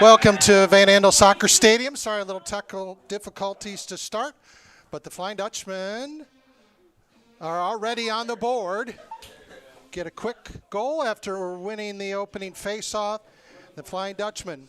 Welcome to Van Andel Soccer Stadium. Sorry, a little technical difficulties to start, but the Flying Dutchmen are already on the board. Get a quick goal after winning the opening face-off. The Flying Dutchmen.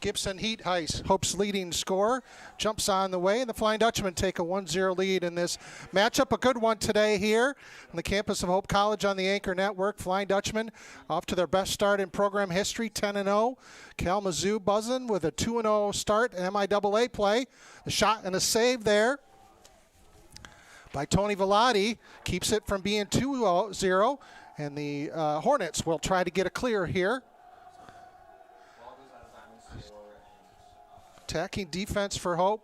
Gibson Heat-Heist, Hope's leading scorer, jumps on the way, and the Flying Dutchmen take a 1-0 lead in this matchup. A good one today here on the campus of Hope College on the Anchor Network. Flying Dutchmen off to their best start in program history, 10-0. Kalamazoo buzzing with a 2-0 start in MIAA play. A shot and a save there by Tony Vellotti keeps it from being 2-0, and the Hornets will try to get a clear here. Attacking defense for Hope.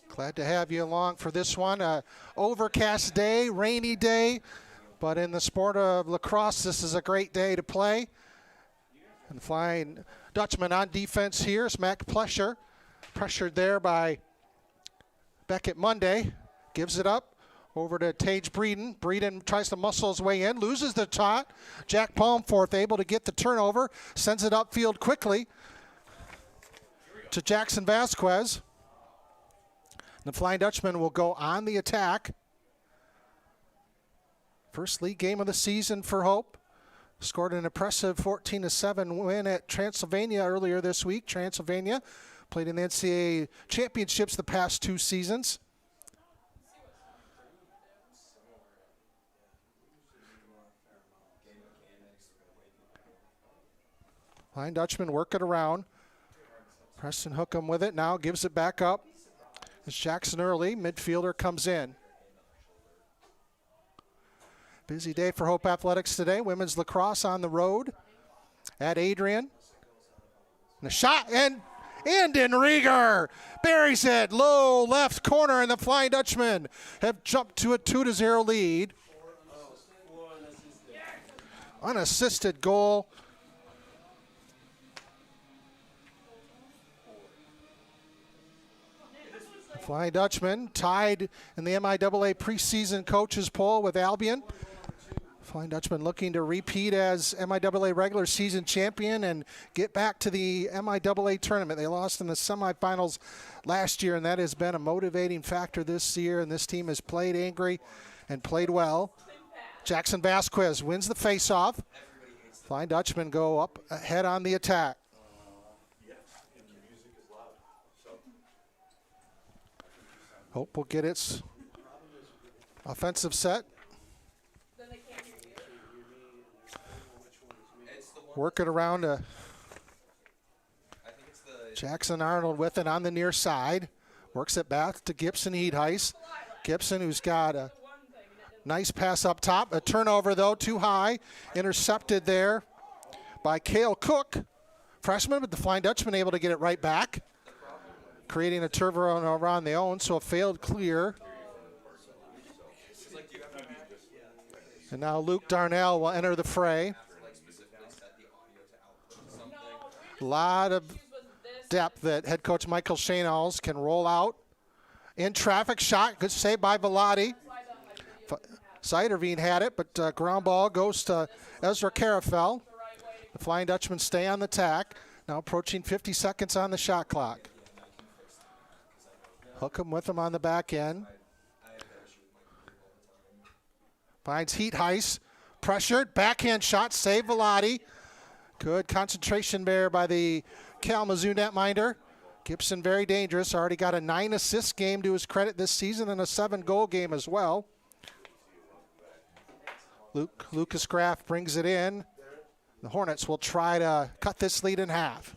Glad to have you along for this one. Overcast day, rainy day, but in the sport of lacrosse, this is a great day to play. And the Flying Dutchman on defense here is Mac Plesher. Pressured there by Beckett Monday. Gives it up. Over to Tage Breeden. Breeden tries to muscle his way in, loses the shot. Jack Palmforth able to get the turnover, sends it upfield quickly to Jackson Vasquez. The Flying Dutchman will go on the attack. First league game of the season for Hope. Scored an impressive 14-7 win at Transylvania earlier this week. Transylvania played in the NCAA championships the past 2 seasons. Flying Dutchman work it around. Preston Hookham with it now, gives it back up. As Jackson Early, midfielder, comes in. Busy day for Hope Athletics today. Women's lacrosse on the road at Adrian. And a shot, and in Rieger buries it, low left corner, and the Flying Dutchmen have jumped to a 2-0 lead. Unassisted goal. Flying Dutchman tied in the MIAA preseason coaches poll with Albion. Flying Dutchman looking to repeat as MIAA regular season champion and get back to the MIAA tournament. They lost in the semifinals last year, and that has been a motivating factor this year, and this team has played angry and played well. Jackson Vasquez wins the faceoff. Flying Dutchman go up ahead on the attack. Hope will get its offensive set. Work it around to Jackson Arnold with it on the near side. Works it back to Gibson Heat-Heist. Gibson, who's got a nice pass up top. A turnover, though, too high. Intercepted there by Cale Cook. Freshman, but the Flying Dutchman able to get it right back. Creating a turnover on their own, so a failed clear. And now Luke Darnell will enter the fray. A lot of depth that head coach Michael Schoenhaus can roll out. In traffic, shot, good save by Vellotti. Siderveen had it, but ground ball goes to Ezra Carafel. The Flying Dutchmen stay on the attack. Now approaching 50 seconds on the shot clock. Hookham with him on the back end. Finds Heat-Heist. Pressured. Backhand shot. Save Vellotti. Good concentration there by the Kalamazoo netminder. Gibson very dangerous. Already got a 9-assist game to his credit this season and a 7-goal game as well. Lucas Graff brings it in. The Hornets will try to cut this lead in half.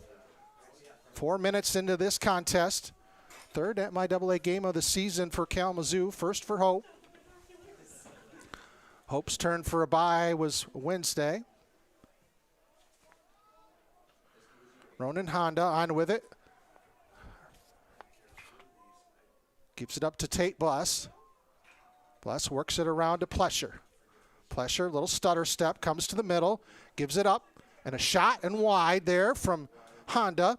4 minutes into this contest. Third MIAA game of the season for Kalamazoo. First for Hope. Hope's turn for a bye was Wednesday. Ronan Honda on with it. Keeps it up to Tate Buss. Bless works it around to Plesher. Plesher, little stutter step, comes to the middle, gives it up, and a shot and wide there from Honda.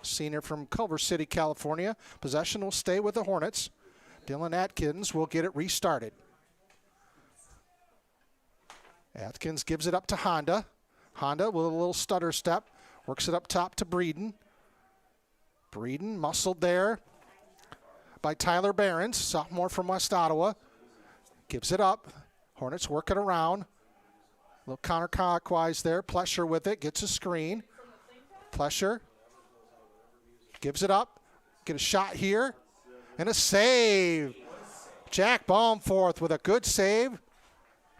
Senior from Culver City, California. Possession will stay with the Hornets. Dylan Atkins will get it restarted. Atkins gives it up to Honda. Honda with a little stutter step. Works it up top to Breeden. Breeden muscled there by Tyler Behrens, sophomore from West Ottawa. Gives it up. Hornets work it around. A little counterclockwise there. Plesher with it. Gets a screen. Plesher gives it up. Get a shot here. And a save. Jack Baumforth with a good save.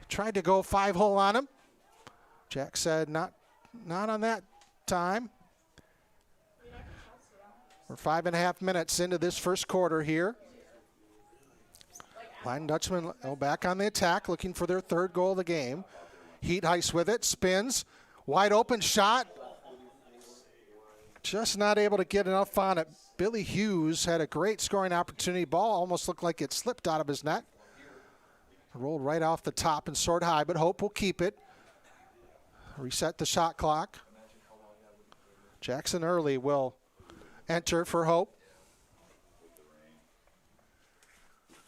Tried to go 5-hole on him. Jack said, not on that time. We're 5.5 minutes into this first quarter here. Flying Dutchman back on the attack, looking for their third goal of the game. Heat Heist with it, spins. Wide open shot. Just not able to get enough on it. Billy Hughes had a great scoring opportunity. Ball almost looked like it slipped out of his net. Rolled right off the top and soared high, but Hope will keep it. Reset the shot clock. Jackson Early will enter for Hope.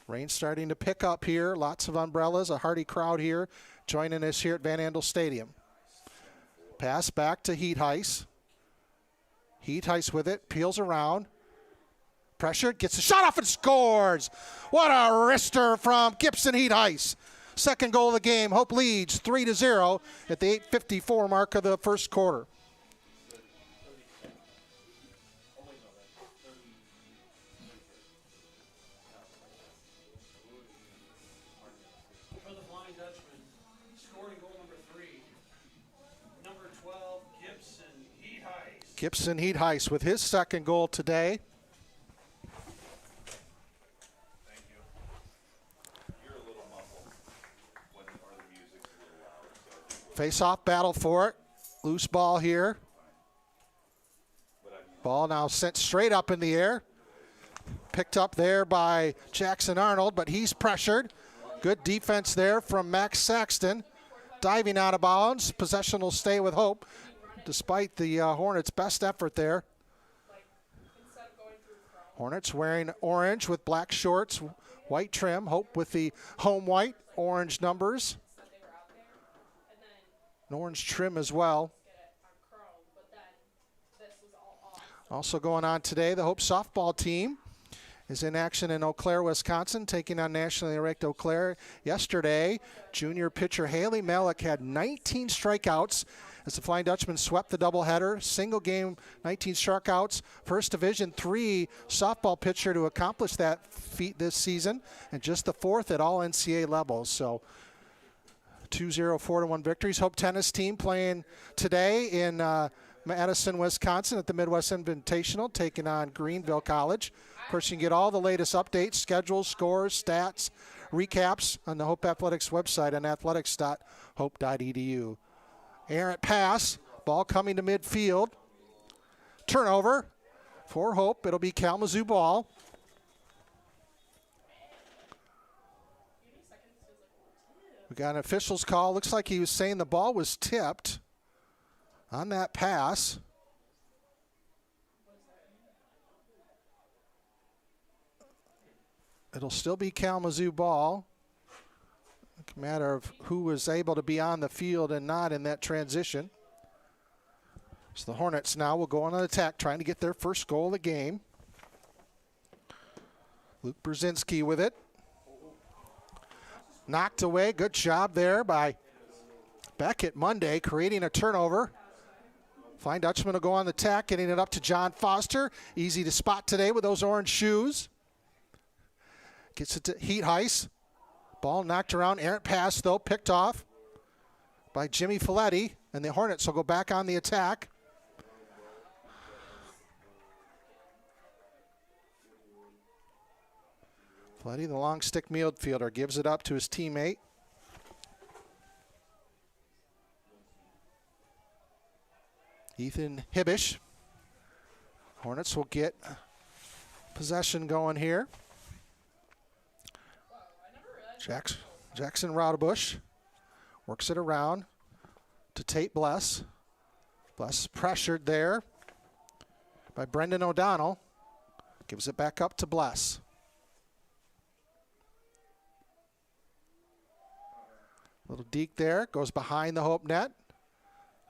Rain starting to pick up here. Lots of umbrellas, a hearty crowd here joining us here at Van Andel Stadium. Pass back to Heat Heist. Heat Heist with it, peels around. Pressure, gets a shot off and scores. What a wrister from Gibson Heat Heist. Second goal of the game. Hope leads 3-0 at the 8:54 mark of the first quarter. For the Flying Dutchman, scoring goal number 3, number 12, Gibson Heat Heist. Gibson Heat Heist with his second goal today. Face-off battle for it. Loose ball here. Ball now sent straight up in the air. Picked up there by Jackson Arnold, but he's pressured. Good defense there from Max Saxton. Diving out of bounds. Possession will stay with Hope, despite the Hornets' best effort there. Hornets wearing orange with black shorts, white trim. Hope with the home white, orange numbers. An orange trim as well. Also going on today, the Hope softball team is in action in Eau Claire, Wisconsin, taking on nationally ranked Eau Claire. Yesterday, junior pitcher Haley Malik had 19 strikeouts as the Flying Dutchman swept the doubleheader. Single game, 19 strikeouts. First Division III softball pitcher to accomplish that feat this season, and just the fourth at all NCAA levels. So 2-0, 4-1 victories. Hope tennis team playing today in Madison, Wisconsin at the Midwest Invitational, taking on Greenville College. Of course, you can get all the latest updates, schedules, scores, stats, recaps on the Hope Athletics website on athletics.hope.edu. Errant pass, ball coming to midfield. Turnover for Hope. It'll be Kalamazoo ball. We got an official's call. Looks like he was saying the ball was tipped on that pass. It'll still be Kalamazoo ball. It's a matter of who was able to be on the field and not in that transition. So the Hornets now will go on an attack, trying to get their first goal of the game. Luke Brzezinski with it. Knocked away. Good job there by Beckett Monday, creating a turnover. Flying Dutchman will go on the attack, getting it up to John Foster. Easy to spot today with those orange shoes. Gets it to Heat Heist. Ball knocked around. Errant pass, though, picked off by Jimmy Folletti. And the Hornets will go back on the attack. Folletti, the long stick midfielder, gives it up to his teammate. Ethan Hibbish. Hornets will get possession going here. Jackson Raudebush works it around to Tate Bless. Bless pressured there by Brendan O'Donnell. Gives it back up to Bless. Little deke there, goes behind the Hope net.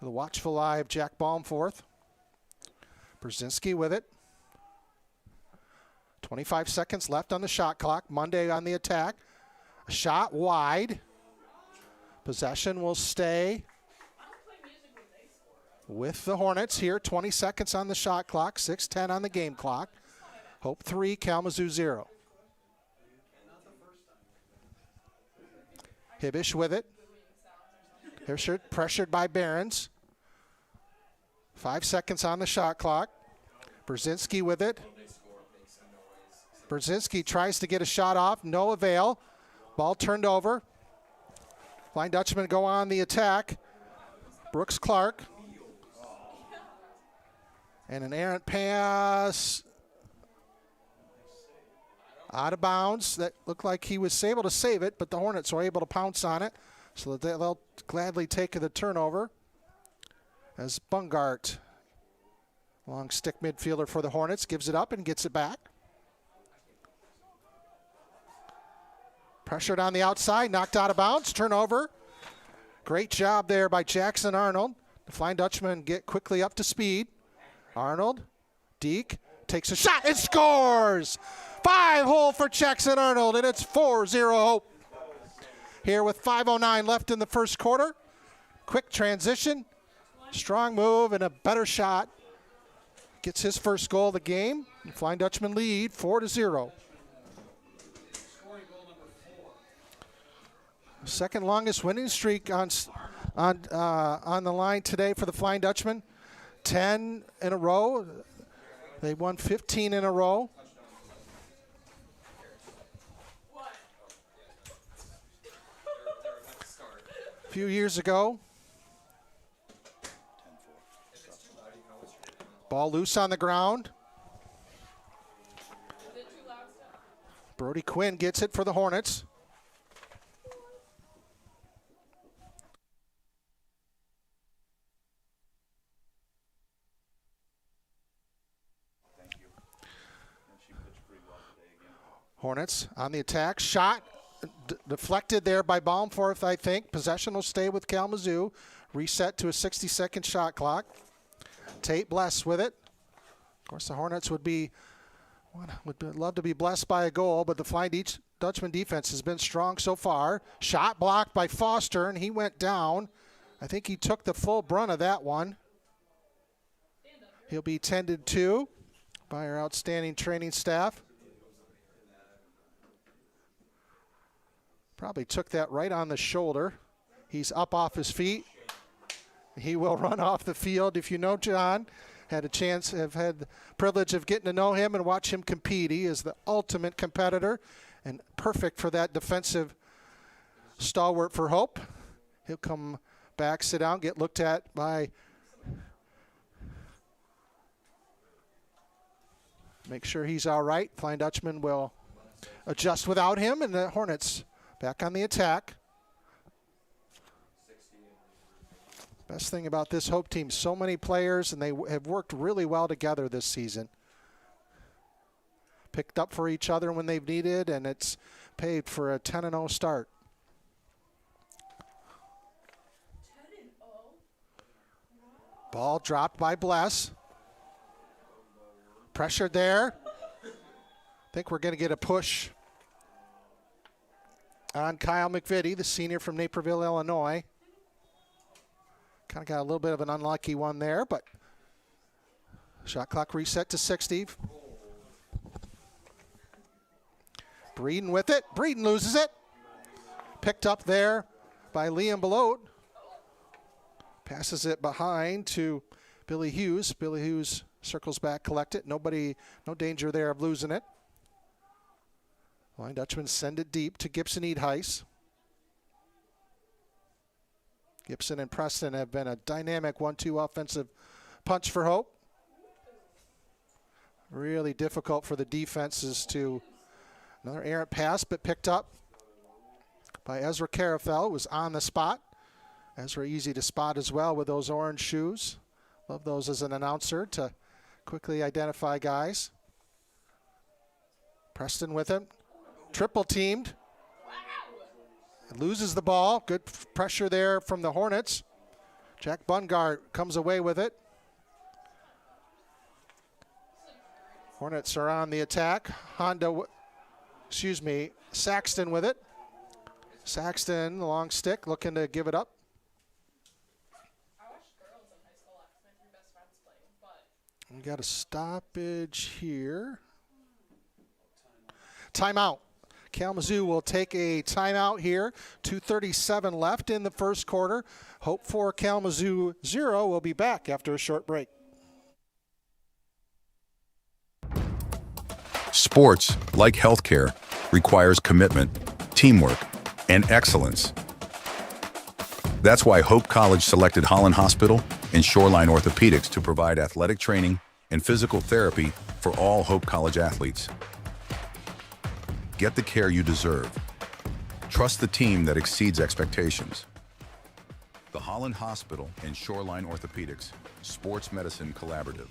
The watchful eye of Jack Baumforth. Brzezinski with it. 25 seconds left on the shot clock. Monday on the attack. A shot wide. Possession will stay with the Hornets here. 20 seconds on the shot clock. 6:10 on the game clock. Hope 3, Kalamazoo 0. Hibbish with it. Hibbish pressured by Behrens. 5 seconds on the shot clock. Brzezinski with it. Brzezinski tries to get a shot off. No avail. Ball turned over. Flying Dutchman go on the attack. Brooks Clark. And an errant pass out of bounds. That looked like he was able to save it, but the Hornets were able to pounce on it. So that they'll gladly take the turnover. As Bungart, long stick midfielder for the Hornets, gives it up and gets it back. Pressured on the outside, knocked out of bounds, turnover. Great job there by Jackson Arnold. The Flying Dutchman get quickly up to speed. Arnold, Deke, takes a shot and scores! 5-hole for Jackson Arnold, and it's 4-0 Hope. Here with 5:09 left in the first quarter. Quick transition, strong move, and a better shot. Gets his first goal of the game. The Flying Dutchman lead 4-0. Second longest winning streak on the line today for the Flying Dutchman. 10 in a row. They won 15 in a row. A few years ago. Ball loose on the ground. Brody Quinn gets it for the Hornets. Hornets on the attack. Shot deflected there by Baumforth, I think. Possession will stay with Kalamazoo. Reset to a 60-second shot clock. Tate Bless with it. Of course, the Hornets would love to be blessed by a goal, but the Flying Dutchman defense has been strong so far. Shot blocked by Foster, and he went down. I think he took the full brunt of that one. He'll be tended to by our outstanding training staff. Probably took that right on the shoulder. He's up off his feet. He will run off the field. If you know John, have had the privilege of getting to know him and watch him compete. He is the ultimate competitor and perfect for that defensive stalwart for Hope. He'll come back, sit down, get looked at by, make sure he's all right. Flying Dutchman will adjust without him, and the Hornets back on the attack. Best thing about this Hope team, so many players, and they have worked really well together this season. Picked up for each other when they've needed, and it's paid for a 10-0 start. Ball dropped by Bless. Pressured there. I think we're going to get a push on Kyle McVitie, the senior from Naperville, Illinois. Kind of got a little bit of an unlucky one there, but shot clock reset to 60. Breeden with it. Breeden loses it. Picked up there by Liam Belote. Passes it behind to Billy Hughes. Billy Hughes circles back, collect it. No danger there of losing it. Flying Dutchman send it deep to Gibson Eadheis. Gibson and Preston have been a dynamic 1-2 offensive punch for Hope. Really difficult for the defenses to, another errant pass, but picked up by Ezra Carafel, who was on the spot. Ezra easy to spot as well with those orange shoes. Love those as an announcer to quickly identify guys. Preston with him. Triple teamed. Loses the ball. Good pressure there from the Hornets. Jack Bungart comes away with it. Hornets are on the attack. Saxton with it. Saxton, the long stick, looking to give it up. We got a stoppage here. Timeout. Kalamazoo will take a timeout here. 2:37 left in the first quarter. Hope for Kalamazoo 0. We'll be back after a short break. Sports, like healthcare, requires commitment, teamwork, and excellence. That's why Hope College selected Holland Hospital and Shoreline Orthopedics to provide athletic training and physical therapy for all Hope College athletes. Get the care you deserve. Trust the team that exceeds expectations. The Holland Hospital and Shoreline Orthopedics Sports Medicine Collaborative.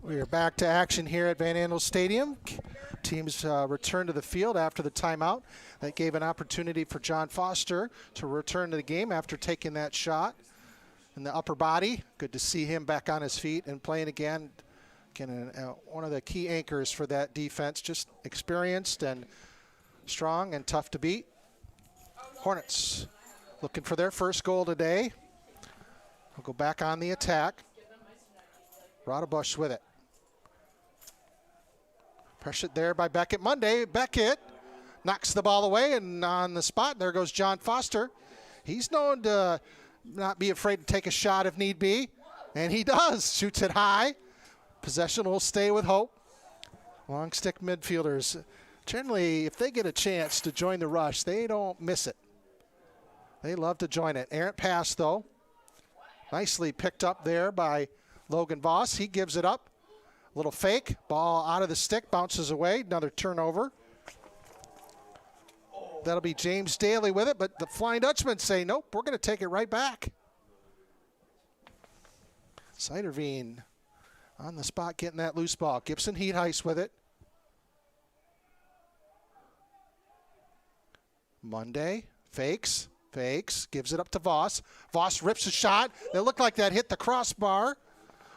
We are back to action here at Van Andel Stadium. Teams return to the field after the timeout. That gave an opportunity for John Foster to return to the game after taking that shot in the upper body. Good to see him back on his feet and playing again. Again, one of the key anchors for that defense, just experienced and strong and tough to beat. Hornets looking for their first goal today. We'll go back on the attack. Rodebush with it. Pressured there by Beckett. Beckett knocks the ball away, and on the spot, there goes John Foster. He's known to not be afraid to take a shot if need be, and he does. Shoots it high. Possession will stay with Hope. Long stick midfielders, generally, if they get a chance to join the rush, they don't miss it. They love to join it. Errant pass, though. Nicely picked up there by Logan Voss. He gives it up. Little fake. Ball out of the stick. Bounces away. Another turnover. That'll be James Daly with it, but the Flying Dutchmen say, nope, we're going to take it right back. Siderveen on the spot getting that loose ball. Gibson Heatheist with it. Monday fakes, gives it up to Voss. Voss rips a shot. It looked like that hit the crossbar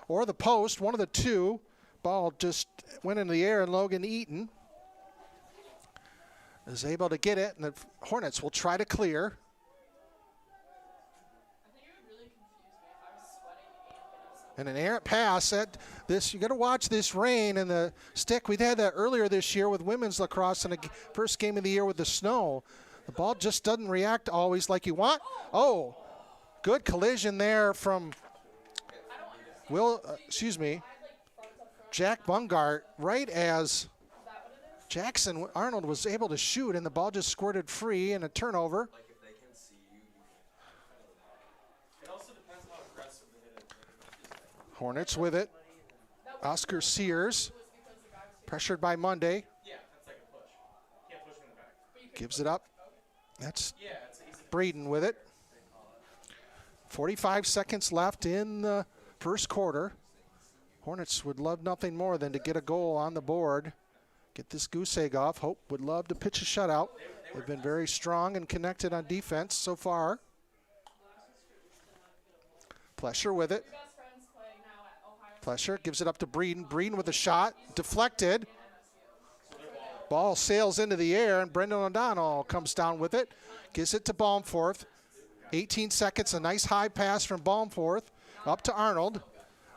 or the post, one of the two. Ball just went into the air, and Logan Eaton is able to get it, and the Hornets will try to clear. And an errant pass at this. You got to watch this rain and the stick. We'd had that earlier this year with women's lacrosse in the first game of the year with the snow. The ball just doesn't react always like you want. Oh, good collision there from Jack Bungart, right as Jackson Arnold was able to shoot, and the ball just squirted free and a turnover. Hornets with it. Oscar Sears, pressured by Monday. Gives it up. That's Braden with it. 45 seconds left in the first quarter. Hornets would love nothing more than to get a goal on the board. Get this goose egg off. Hope would love to pitch a shutout. They've been very strong and connected on defense so far. Plesher with it. Plesher gives it up to Breeden. Breeden with a shot. Deflected. Ball sails into the air, and Brendan O'Donnell comes down with it. Gives it to Baumforth. 18 seconds. A nice high pass from Baumforth. Up to Arnold.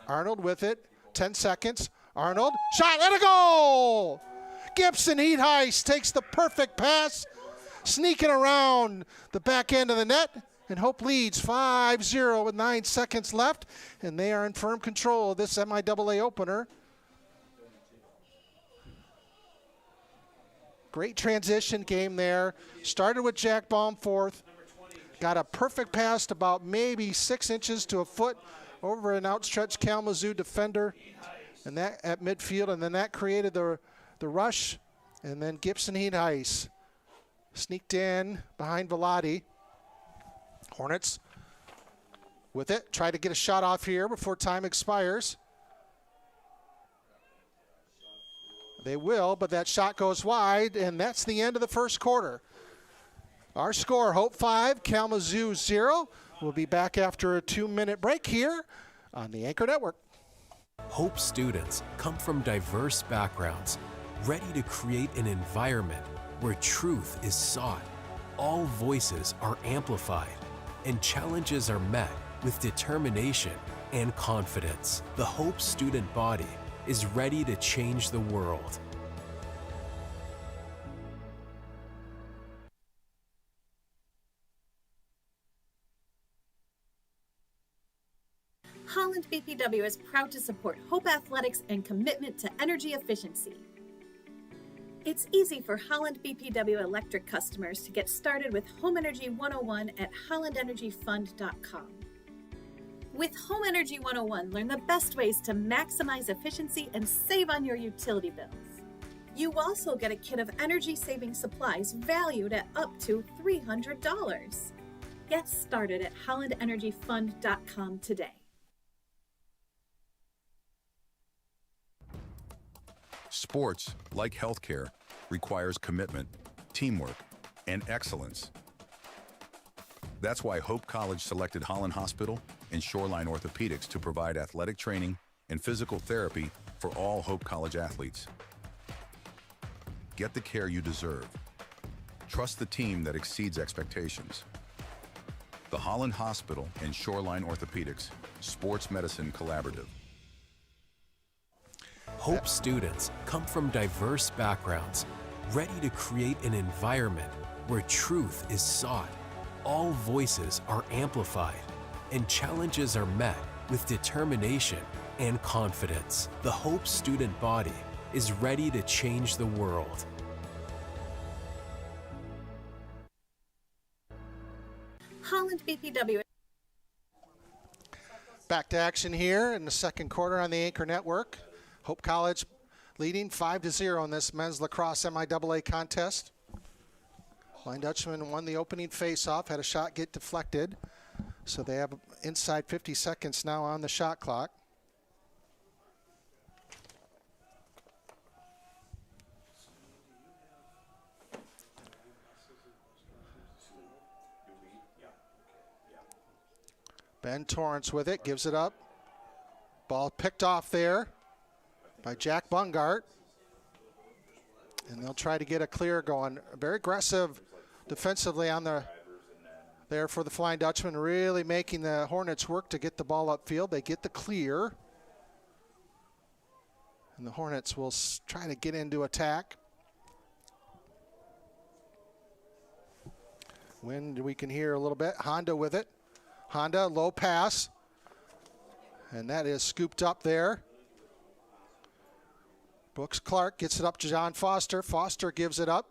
Arnold with it. 10 seconds. Arnold, shot and a goal! Gibson Heat Heist takes the perfect pass, sneaking around the back end of the net, and Hope leads 5-0 with 9 seconds left, and they are in firm control of this MIAA opener. Great transition game there. Started with Jack Baum fourth. Got a perfect pass to about maybe 6 inches to a foot over an outstretched Kalamazoo defender, and that at midfield, and then that created the rush, and then Gibson Heat Ice sneaked in behind Velati. Hornets with it, try to get a shot off here before time expires. They will, but that shot goes wide, and that's the end of the first quarter. Our score, Hope 5, Kalamazoo 0. We'll be back after a 2-minute break here on the Anchor Network. Hope students come from diverse backgrounds, ready to create an environment where truth is sought, all voices are amplified, and challenges are met with determination and confidence. The Hope student body is ready to change the world. Holland BPW is proud to support Hope Athletics and commitment to energy efficiency. It's easy for Holland BPW electric customers to get started with Home Energy 101 at hollandenergyfund.com. With Home Energy 101, learn the best ways to maximize efficiency and save on your utility bills. You also get a kit of energy-saving supplies valued at up to $300. Get started at hollandenergyfund.com today. Sports, like healthcare, requires commitment, teamwork, and excellence. That's why Hope College selected Holland Hospital and Shoreline Orthopedics to provide athletic training and physical therapy for all Hope College athletes. Get the care you deserve. Trust the team that exceeds expectations. The Holland Hospital and Shoreline Orthopedics Sports Medicine Collaborative. Hope students come from diverse backgrounds, ready to create an environment where truth is sought, all voices are amplified, and challenges are met with determination and confidence. The Hope student body is ready to change the world. Holland BPW. Back to action here in the second quarter on the Anchor Network. Hope College leading 5-0 in this men's lacrosse MIAA contest. Blind Dutchman won the opening face-off, had a shot get deflected. So they have inside 50 seconds now on the shot clock. Ben Torrance with it, gives it up. Ball picked off there by Jack Bungart. And they'll try to get a clear going. Very aggressive defensively on there for the Flying Dutchman, really making the Hornets work to get the ball upfield. They get the clear. And the Hornets will try to get into attack. Wind we can hear a little bit. Honda with it. Honda, low pass. And that is scooped up there. Brooks Clark gets it up to John Foster. Foster gives it up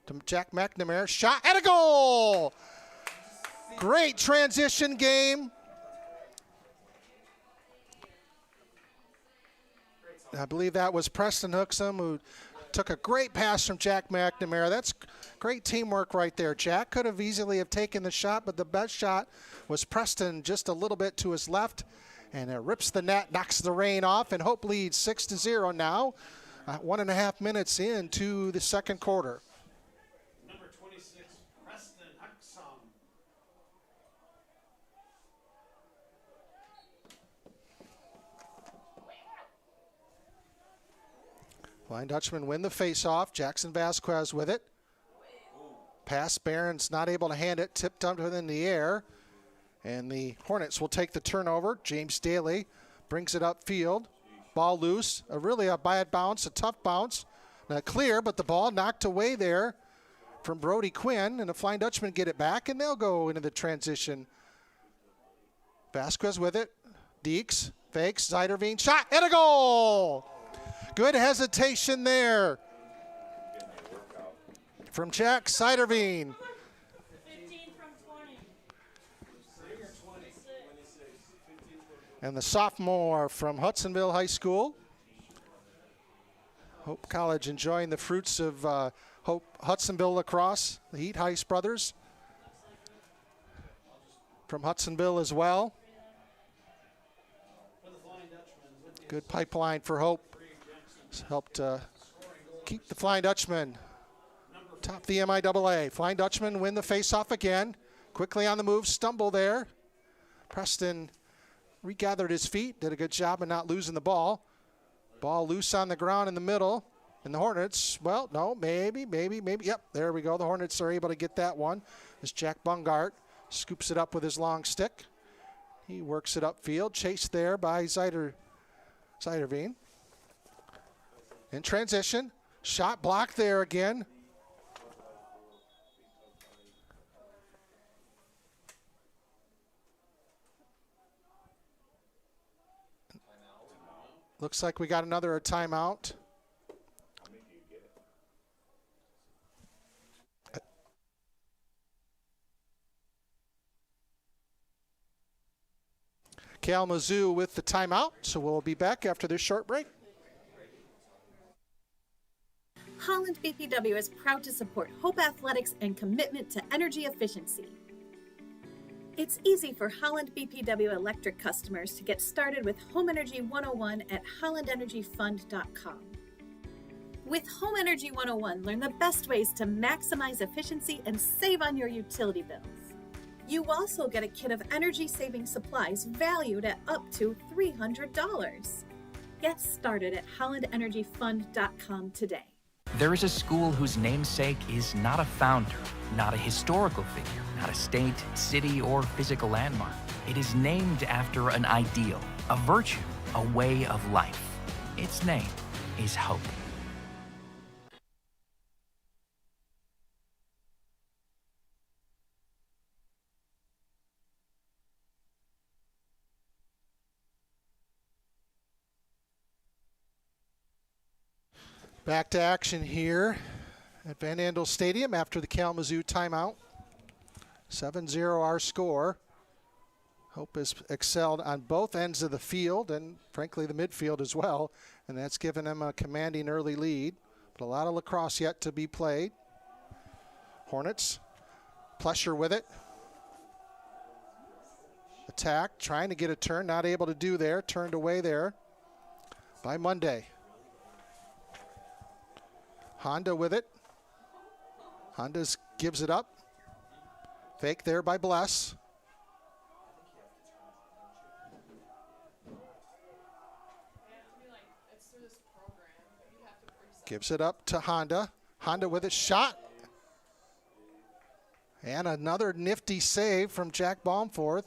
to Jack McNamara. Shot and a goal! Great transition game. I believe that was Preston Hooksum who took a great pass from Jack McNamara. That's great teamwork right there. Jack could have easily have taken the shot, but the best shot was Preston just a little bit to his left. And it rips the net, knocks the rain off, and Hope leads 6-0 now. 1.5 minutes into the second quarter. Number 26, Preston Huxam. Flying Dutchman win the face-off. Jackson Vasquez with it. Pass, Barron's not able to hand it. Tipped up within the air. And the Hornets will take the turnover. James Daly brings it upfield. Ball loose. Really a bad bounce, a tough bounce. Not clear, but the ball knocked away there from Brody Quinn, and the Flying Dutchman get it back, and they'll go into the transition. Vasquez with it. Deeks fakes. Zeiderveen shot and a goal. Good hesitation there from Jack Zeiderveen. 15 from 20. And the sophomore from Hudsonville High School. Hope College enjoying the fruits of Hope Hudsonville Lacrosse, the Heat Heist brothers from Hudsonville as well. Good pipeline for Hope. It's helped keep the Flying Dutchman top the MIAA. Flying Dutchman win the faceoff again. Quickly on the move, stumble there. Preston regathered his feet, did a good job of not losing the ball. Ball loose on the ground in the middle. And the Hornets, well, no, maybe. Yep, there we go. The Hornets are able to get that one as Jack Bungart scoops it up with his long stick. He works it upfield, chased there by Zeiderveen. In transition, shot blocked there again. Looks like we got another timeout. Kalamazoo with the timeout, so we'll be back after this short break. Holland BPW is proud to support Hope Athletics and commitment to energy efficiency. It's easy for Holland BPW electric customers to get started with Home Energy 101 at hollandenergyfund.com. With Home Energy 101, learn the best ways to maximize efficiency and save on your utility bills. You also get a kit of energy-saving supplies valued at up to $300. Get started at hollandenergyfund.com today. There is a school whose namesake is not a founder, not a historical figure, not a state, city, or physical landmark. It is named after an ideal, a virtue, a way of life. Its name is hope. Back to action here at Van Andel Stadium after the Kalamazoo timeout. 7-0 our score. Hope has excelled on both ends of the field and, frankly, the midfield as well, and that's given them a commanding early lead. But a lot of lacrosse yet to be played. Hornets, Plesher with it. Attack, trying to get a turn, not able to do there, turned away there by Monday. Honda with it. Honda gives it up. Fake there by Bless. Gives it up to Honda. Honda with a shot. And another nifty save from Jack Baumforth.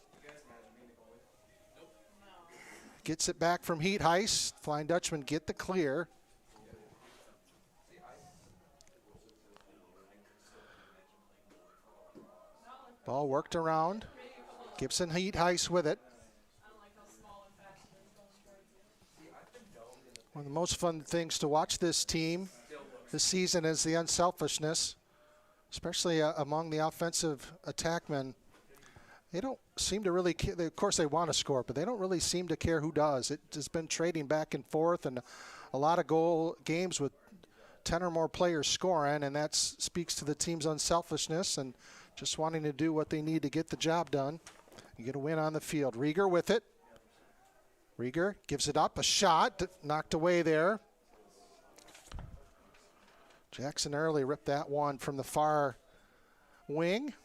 Gets it back from Heat Heist. Flying Dutchman get the clear. Ball worked around. Gibson Heat Heist with it. One of the most fun things to watch this team this season is the unselfishness, especially among the offensive attackmen. They don't seem to really care. Of course, they want to score, but they don't really seem to care who does. It has been trading back and forth, and a lot of goal games with 10 or more players scoring, and that speaks to the team's unselfishness and just wanting to do what they need to get the job done. You get a win on the field. Rieger with it. Rieger gives it up. A shot knocked away there. Jackson Early ripped that one from the far wing.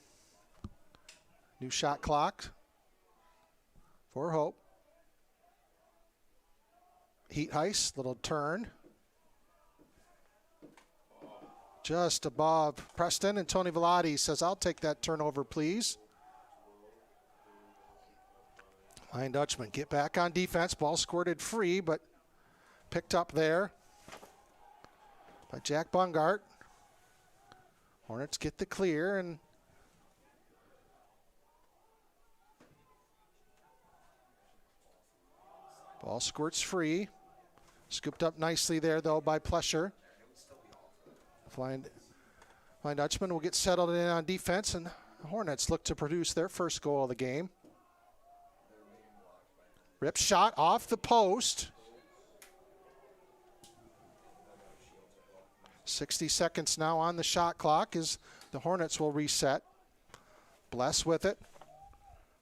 New shot clock for Hope. Heat Heist, little turn. Just above Preston, and Tony Velati says, I'll take that turnover, please. Flying Dutchman get back on defense. Ball squirted free, but picked up there by Jack Bungart. Hornets get the clear, and ball squirts free. Scooped up nicely there, though, by Plesher. Flying Dutchman will get settled in on defense, and the Hornets look to produce their first goal of the game. Rip shot off the post. 60 seconds now on the shot clock as the Hornets will reset. Bless with it.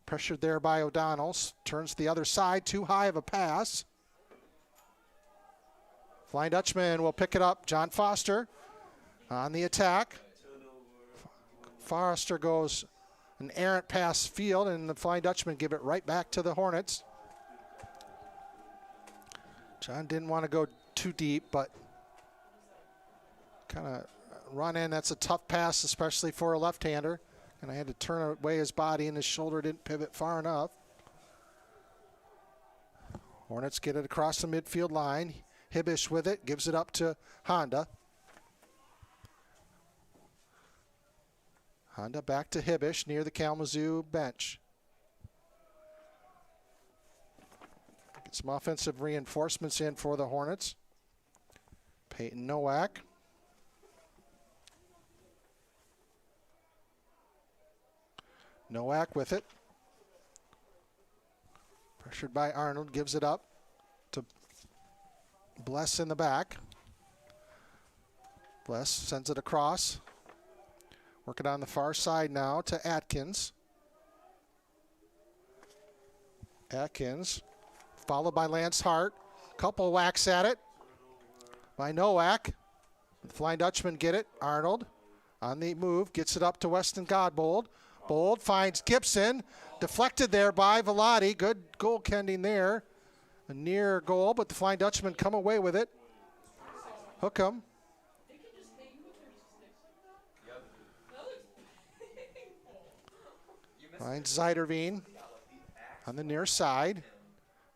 Pressured there by O'Donnell. Turns to the other side. Too high of a pass. Flying Dutchman will pick it up. John Foster on the attack. Foster goes an errant pass field, and the Flying Dutchman give it right back to the Hornets. John didn't want to go too deep, but kind of run in. That's a tough pass, especially for a left-hander. And I had to turn away his body, and his shoulder didn't pivot far enough. Hornets get it across the midfield line. Hibbish with it, gives it up to Honda. Honda back to Hibbish near the Kalamazoo bench. Get some offensive reinforcements in for the Hornets. Peyton Nowak. Nowak with it. Pressured by Arnold, gives it up to Bless in the back. Bless sends it across. Working on the far side now to Atkins. Atkins, followed by Lance Hart. Couple whacks at it by Nowak. The Flying Dutchman get it. Arnold on the move, gets it up to Weston Godbold. Bold finds Gibson. Deflected there by Velati. Good goaltending there. A near goal, but the Flying Dutchman come away with it. Hookham. Finds Zeiderveen on the near side.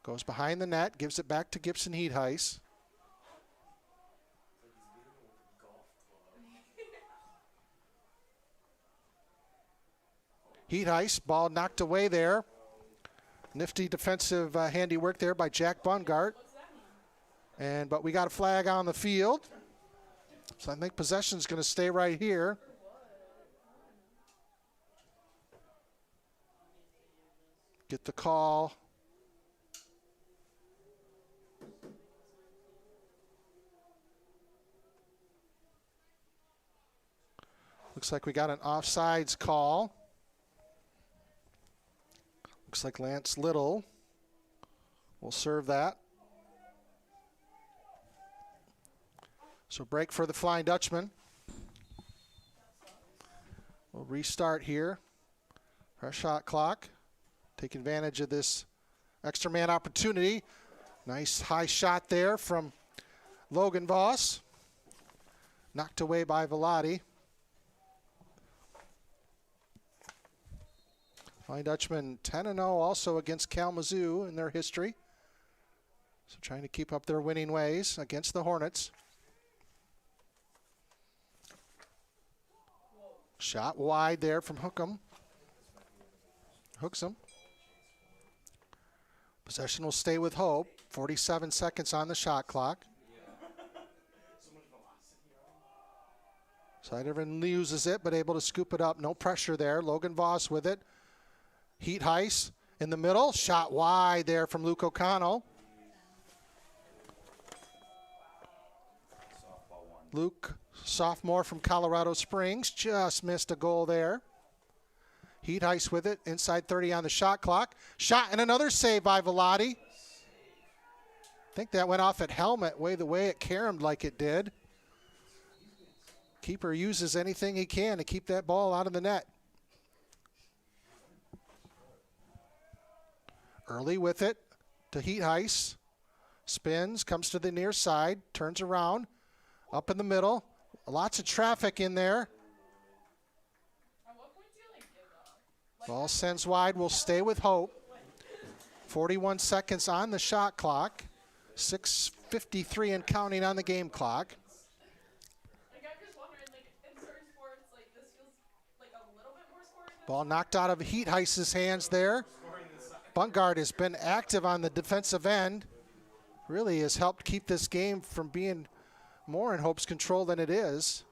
Goes behind the net, gives it back to Gibson Heatheis. Heatheis, ball knocked away there. Nifty defensive handiwork there by Jack Bungart. But we got a flag on the field. So I think possession's going to stay right here. Get the call. Looks like we got an offsides call. Looks like Lance Little will serve that. So break for the Flying Dutchman. We'll restart here. Fresh shot clock. Take advantage of this extra man opportunity. Nice high shot there from Logan Voss. Knocked away by Velati. Flying Dutchman 10-0 also against Kalamazoo in their history. So trying to keep up their winning ways against the Hornets. Shot wide there from Hookham. Hooksum. Possession will stay with Hope. 47 seconds on the shot clock. Siderman loses it, but able to scoop it up. No pressure there. Logan Voss with it. Heatheis in the middle. Shot wide there from Luke O'Connell. Luke, sophomore from Colorado Springs, just missed a goal there. Heatheis with it, inside 30 on the shot clock. Shot and another save by Velati. I think that went off at helmet, the way it caromed like it did. Keeper uses anything he can to keep that ball out of the net. Early with it to Heatheis. Spins, comes to the near side, turns around, up in the middle. Lots of traffic in there. Ball sends wide, will stay with Hope. 41 seconds on the shot clock. 6:53 and counting on the game clock. Like, I'm just wondering, like, in certain sports, like, this feels like a little bit more scoring. Ball knocked out of Heat Heiss's hands there. Bungard has been active on the defensive end. Really has helped keep this game from being more in Hope's control than it is.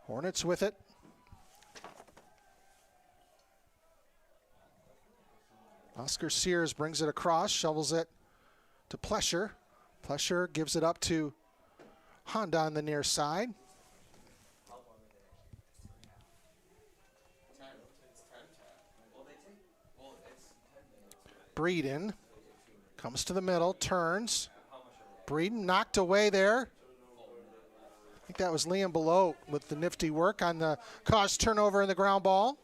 Hornets with it. Oscar Sears brings it across, shovels it to Plesher. Plesher gives it up to Honda on the near side. Breeden comes to the middle, turns. Breeden knocked away there. I think that was Liam Below with the nifty work on the caused turnover in the ground ball.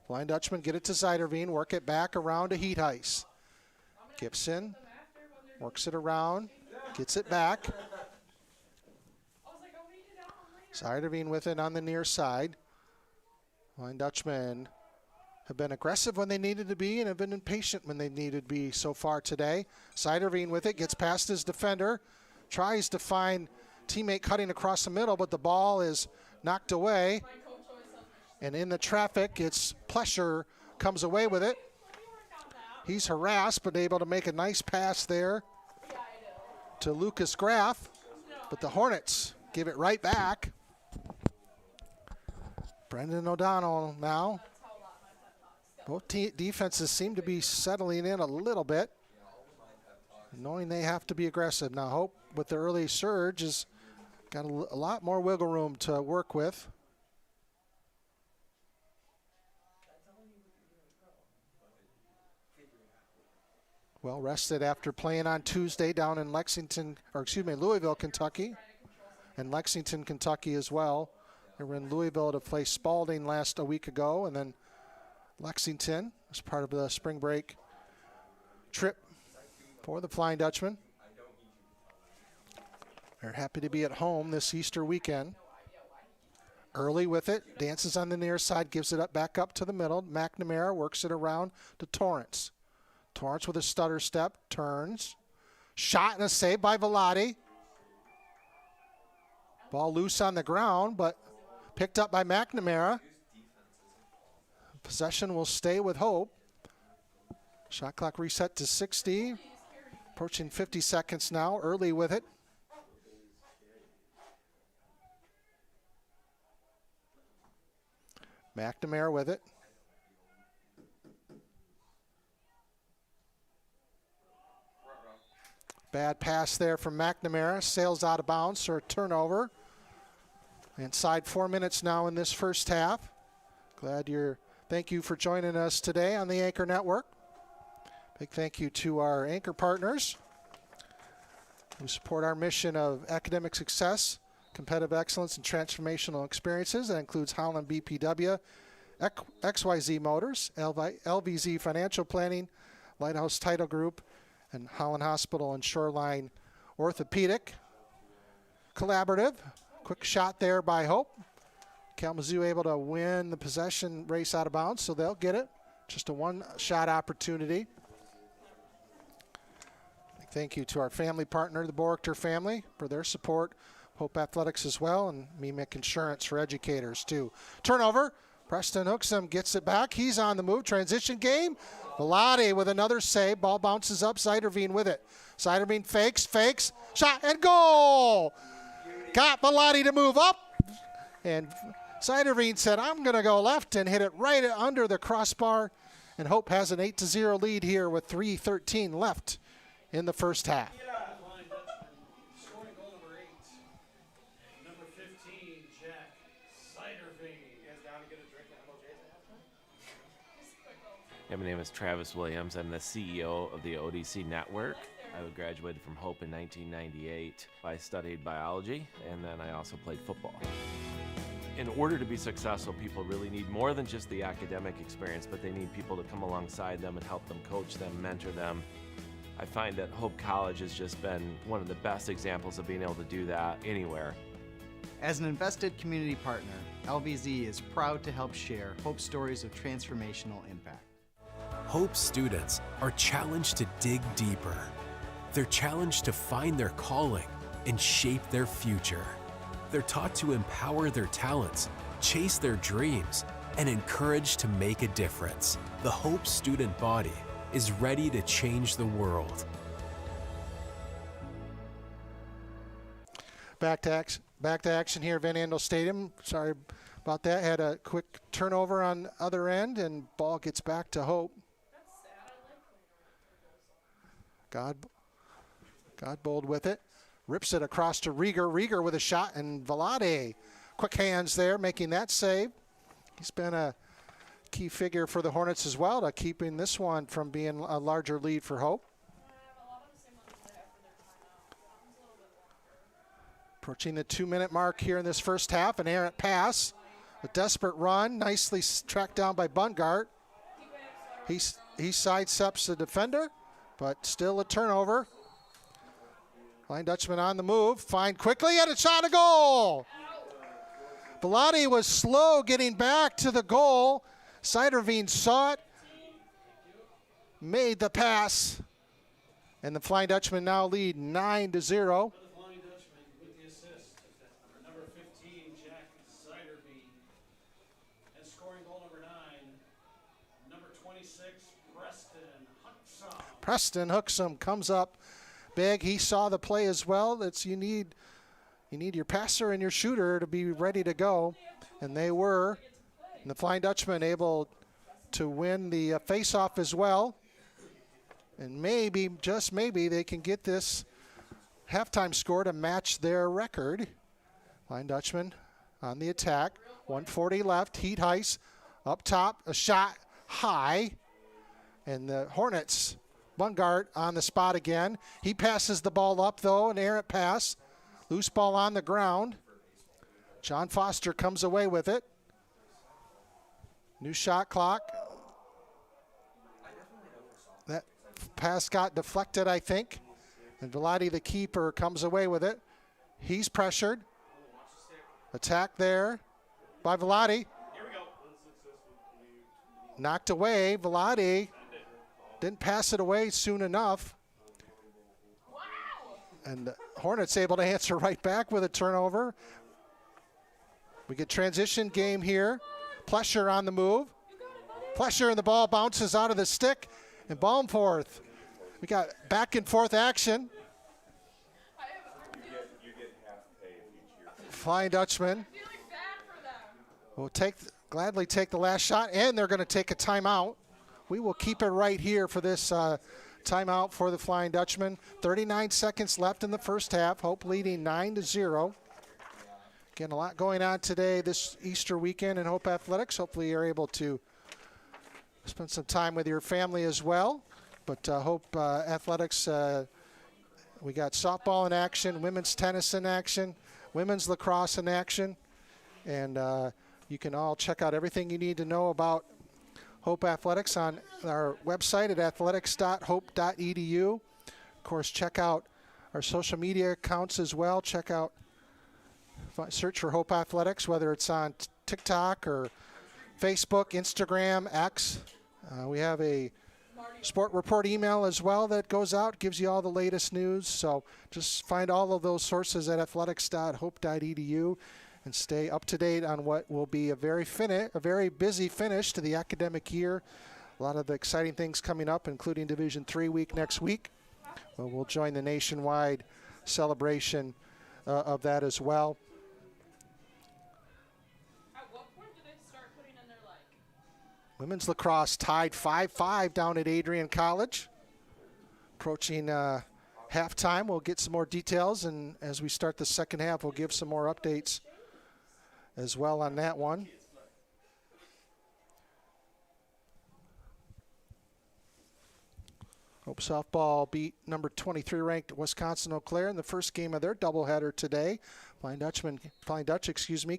Blind Dutchman get it to Zeiderveen, work it back around to Heat Heiss. Gibson works it around, gets it back. Zeiderveen with it on the near side. Blind Dutchmen have been aggressive when they needed to be and have been impatient when they needed to be so far today. Zeiderveen with it, gets past his defender, tries to find teammate cutting across the middle, but the ball is knocked away. And in the traffic, it's Plesher comes away with it. He's harassed, but able to make a nice pass there to Lucas Graff. But the Hornets give it right back. Brendan O'Donnell now. Both defenses seem to be settling in a little bit, knowing they have to be aggressive. Now Hope, with the early surge, has got a lot more wiggle room to work with. Well rested after playing on Tuesday down in Louisville, Kentucky, and Lexington, Kentucky as well. They were in Louisville to play Spalding a week ago, and then Lexington as part of the spring break trip for the Flying Dutchman. They're happy to be at home this Easter weekend. Early with it, dances on the near side, gives it up back up to the middle. McNamara works it around to Torrance. Torrance with a stutter step, turns. Shot and a save by Velati. Ball loose on the ground, but picked up by McNamara. Possession will stay with Hope. Shot clock reset to 60. Approaching 50 seconds now, early with it. McNamara with it. Bad pass there from McNamara. Sails out of bounds for a turnover. Inside 4 minutes now in this first half. Thank you for joining us today on the Anchor Network. Big thank you to our anchor partners who support our mission of academic success, competitive excellence, and transformational experiences. That includes Holland BPW, XYZ Motors, LVZ Financial Planning, Lighthouse Title Group, and Holland Hospital and Shoreline Orthopedic. Collaborative. Quick shot there by Hope. Kalamazoo able to win the possession race out of bounds, so they'll get it. Just a one-shot opportunity. Thank you to our family partner, the Borichter family, for their support. Hope Athletics as well, and MEMIC Insurance for educators too. Turnover. Preston Hooksum gets it back. He's on the move. Transition game. Velati with another save. Ball bounces up. Zeiderveen with it. Zeiderveen fakes. Shot and goal. Got Velati to move up. And Zeiderveen said, I'm going to go left, and hit it right under the crossbar. And Hope has an 8-0 lead here with 3:13 left in the first half. Flying Dutchman scoring goal number 8. Number 15, Jack Zeiderveen. You guys down to get a drink at MLJ's? Yeah, my name is Travis Williams. I'm the CEO of the ODC Network. I graduated from Hope in 1998. I studied biology, and then I also played football. In order to be successful, people really need more than just the academic experience, but they need people to come alongside them and help them coach them, mentor them. I find that Hope College has just been one of the best examples of being able to do that anywhere. As an invested community partner, LVZ is proud to help share Hope stories of transformational impact. Hope students are challenged to dig deeper. They're challenged to find their calling and shape their future. They're taught to empower their talents, chase their dreams, and encouraged to make a difference. The Hope student body is ready to change the world. Back to action here, Van Andel Stadium. Sorry about that. Had a quick turnover on other end, and ball gets back to Hope. Godbold with it. Rips it across to Rieger. Rieger with a shot, and Velade. Quick hands there, making that save. He's been a key figure for the Hornets as well to keeping this one from being a larger lead for Hope. Approaching the 2-minute mark here in this first half. An errant pass. A desperate run. Nicely tracked down by Bungart. He sidesteps the defender, but still a turnover. Flying Dutchman on the move. Find quickly and a shot, a goal. Velade was slow getting back to the goal. Siderveen saw it. Made the pass. And the Flying Dutchman now lead 9-0. Preston Hooksum comes up big. He saw the play as well. You need your passer and your shooter to be ready to go, and they were. And the Flying Dutchman able to win the face-off as well. And maybe, just maybe, they can get this halftime score to match their record. Flying Dutchman on the attack. 1:40 left. Heat Heiss up top. A shot high. And the Hornets, Bungart on the spot again. He passes the ball up, though, an errant pass. Loose ball on the ground. John Foster comes away with it. New shot clock. That pass got deflected, I think. And Velade, the keeper, comes away with it. He's pressured. Attack there by Velade. Knocked away. Velade didn't pass it away soon enough. And the Hornets able to answer right back with a turnover. We get transition game here. Plesher on the move. Plesher, and the ball bounces out of the stick. And Baumforth. We got back and forth action. Flying Dutchman will gladly take the last shot, and they're going to take a timeout. We will keep it right here for this timeout for the Flying Dutchman. 39 seconds left in the first half. Hope leading 9-0. Again, a lot going on today, this Easter weekend in Hope Athletics. Hopefully you're able to spend some time with your family as well. But Hope Athletics, we got softball in action, women's tennis in action, women's lacrosse in action. And you can all check out everything you need to know about Hope Athletics on our website at athletics.hope.edu. Of course, check out our social media accounts as well. Search for Hope Athletics, whether it's on TikTok or Facebook, Instagram, X. We have a Sport Report email as well that goes out, gives you all the latest news. So just find all of those sources at athletics.hope.edu. and stay up to date on what will be a very busy finish to the academic year. A lot of the exciting things coming up, including Division III week next week. We'll join the nationwide celebration of that as well. At what point do they start putting in their Women's lacrosse tied 5-5 down at Adrian College. Approaching halftime, we'll get some more details, and as we start the second half, we'll give some more updates as well on that one. Hope softball beat number 23 ranked Wisconsin Eau Claire in the first game of their doubleheader today. Flying Dutch,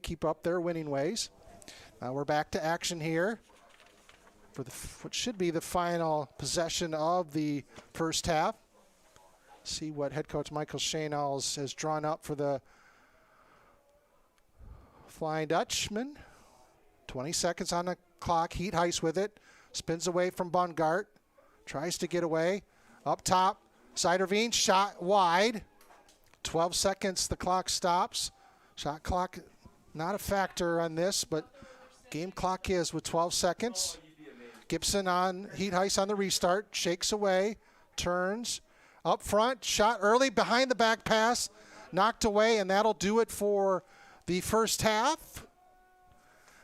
keep up their winning ways. We're back to action here for what should be the final possession of the first half. See what head coach Michael Schoenels has drawn up for the Flying Dutchman. 20 seconds on the clock. Heat Heiss with it. Spins away from Bungart. Tries to get away. Up top, Siderveen shot wide. 12 seconds, the clock stops. Shot clock not a factor on this, but game clock is with 12 seconds. Gibson on Heat Heist on the restart. Shakes away. Turns. Up front. Shot early behind the back pass. Knocked away, and that'll do it for the first half.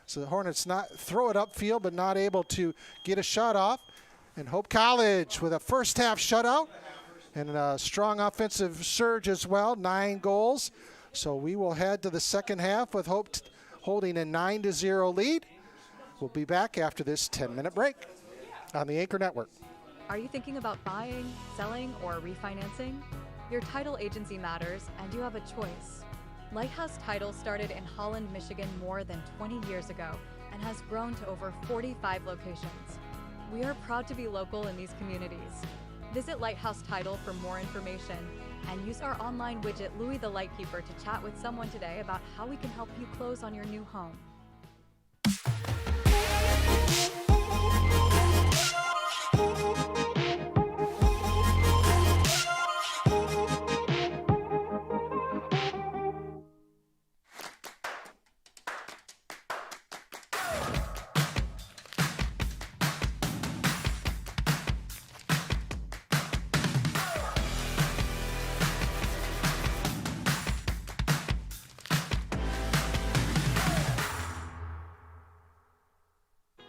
So the Hornets not throw it upfield, but not able to get a shot off. And Hope College with a first half shutout and a strong offensive surge as well, 9 goals. So we will head to the second half with Hope holding a 9-0 lead. We'll be back after this 10-minute break on the Anchor Network. Are you thinking about buying, selling, or refinancing? Your title agency matters, and you have a choice. Lighthouse Title started in Holland, Michigan more than 20 years ago and has grown to over 45 locations. We are proud to be local in these communities. Visit Lighthouse Title for more information and use our online widget Louis the Lightkeeper to chat with someone today about how we can help you close on your new home.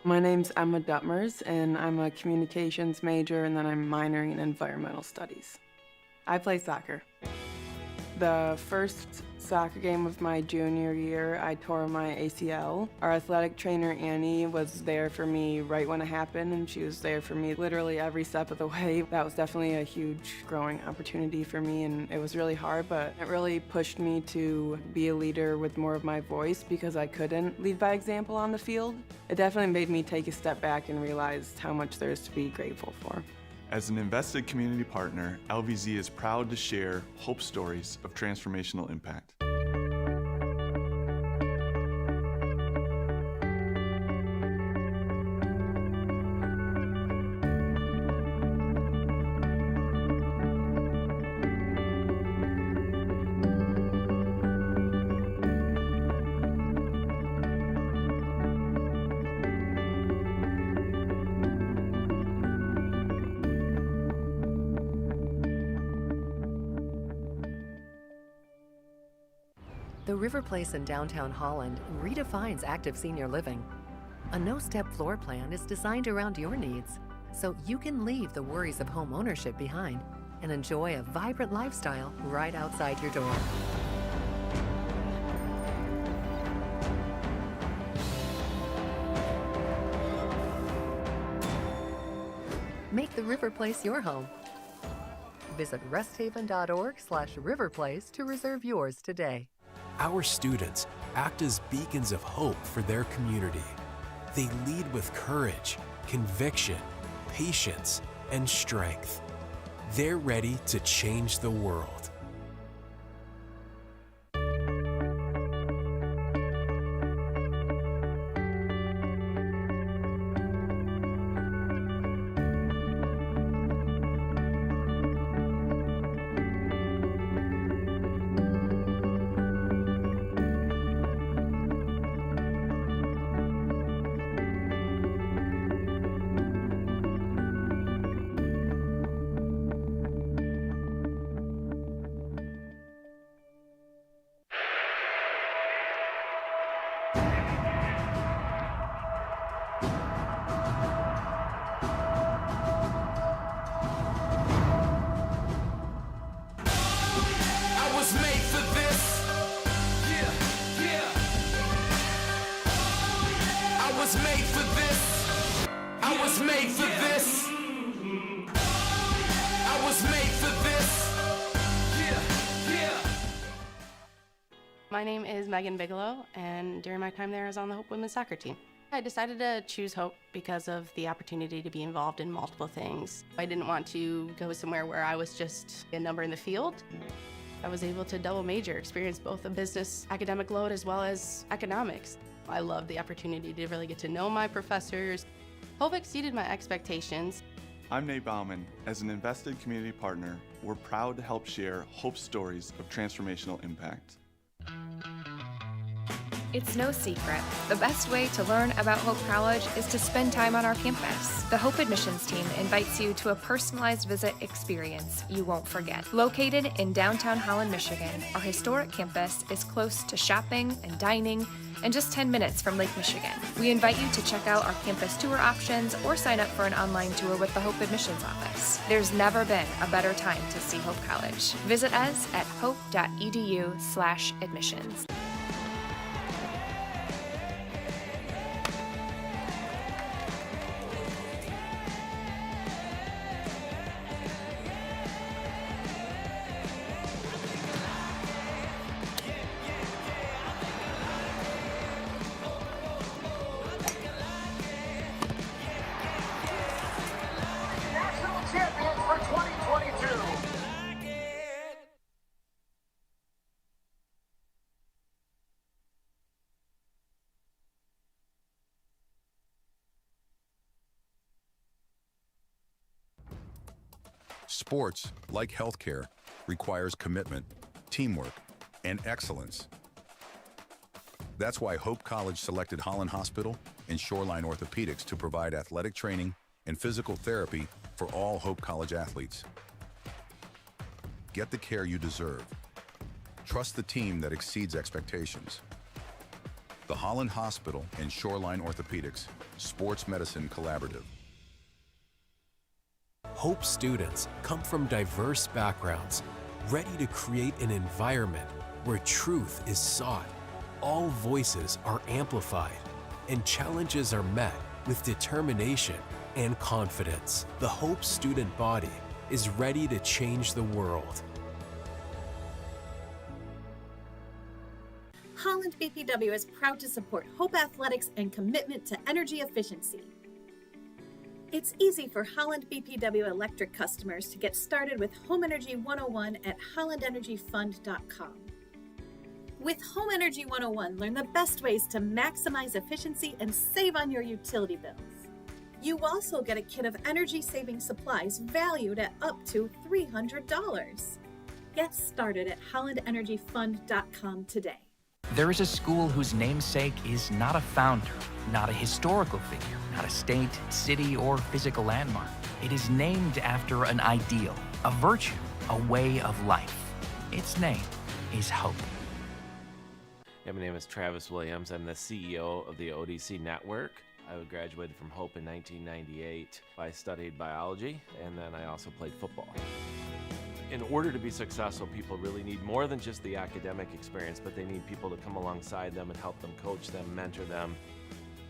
My name's Emma Duttmers, and I'm a communications major, and then I'm minoring in environmental studies. I play soccer. The first soccer game of my junior year, I tore my ACL. Our athletic trainer, Annie, was there for me right when it happened, and she was there for me literally every step of the way. That was definitely a huge growing opportunity for me, and it was really hard, but it really pushed me to be a leader with more of my voice because I couldn't lead by example on the field. It definitely made me take a step back and realize how much there is to be grateful for. As an invested community partner, LVZ is proud to share hope stories of transformational impact. The River Place in downtown Holland redefines active senior living. A no-step floor plan is designed around your needs, so you can leave the worries of home ownership behind and enjoy a vibrant lifestyle right outside your door. Make the River Place your home. Visit resthaven.org/riverplace to reserve yours today. Our students act as beacons of hope for their community. They lead with courage, conviction, patience, and strength. They're ready to change the world. My name is Megan Bigelow, and during my time there, I was on the Hope women's soccer team. I decided to choose Hope because of the opportunity to be involved in multiple things. I didn't want to go somewhere where I was just a number in the field. I was able to double major, experience both a business academic load as well as economics. I loved the opportunity to really get to know my professors. Hope exceeded my expectations. I'm Nate Bauman. As an invested community partner, we're proud to help share Hope's stories of transformational impact. It's no secret. The best way to learn about Hope College is to spend time on our campus. The Hope admissions team invites you to a personalized visit experience you won't forget. Located in downtown Holland, Michigan, our historic campus is close to shopping and dining and just 10 minutes from Lake Michigan. We invite you to check out our campus tour options or sign up for an online tour with the Hope admissions office. There's never been a better time to see Hope College. Visit us at hope.edu/admissions. Sports, like healthcare, requires commitment, teamwork, and excellence. That's why Hope College selected Holland Hospital and Shoreline Orthopedics to provide athletic training and physical therapy for all Hope College athletes. Get the care you deserve. Trust the team that exceeds expectations. The Holland Hospital and Shoreline Orthopedics Sports Medicine Collaborative. Hope students come from diverse backgrounds, ready to create an environment where truth is sought, all voices are amplified, and challenges are met with determination and confidence. The Hope student body is ready to change the world. Holland BPW is proud to support Hope Athletics and commitment to energy efficiency. It's easy for Holland BPW electric customers to get started with Home Energy 101 at hollandenergyfund.com. With Home Energy 101, learn the best ways to maximize efficiency and save on your utility bills. You also get a kit of energy-saving supplies valued at up to $300. Get started at hollandenergyfund.com today. There is a school whose namesake is not a founder, not a historical figure, not a state, city, or physical landmark. It is named after an ideal, a virtue, a way of life. Its name is hope. Yeah, my name is Travis Williams. I'm the CEO of the ODC Network. I graduated from Hope in 1998. I studied biology, and then I also played football. In order to be successful, people really need more than just the academic experience, but they need people to come alongside them and help them, coach them, mentor them.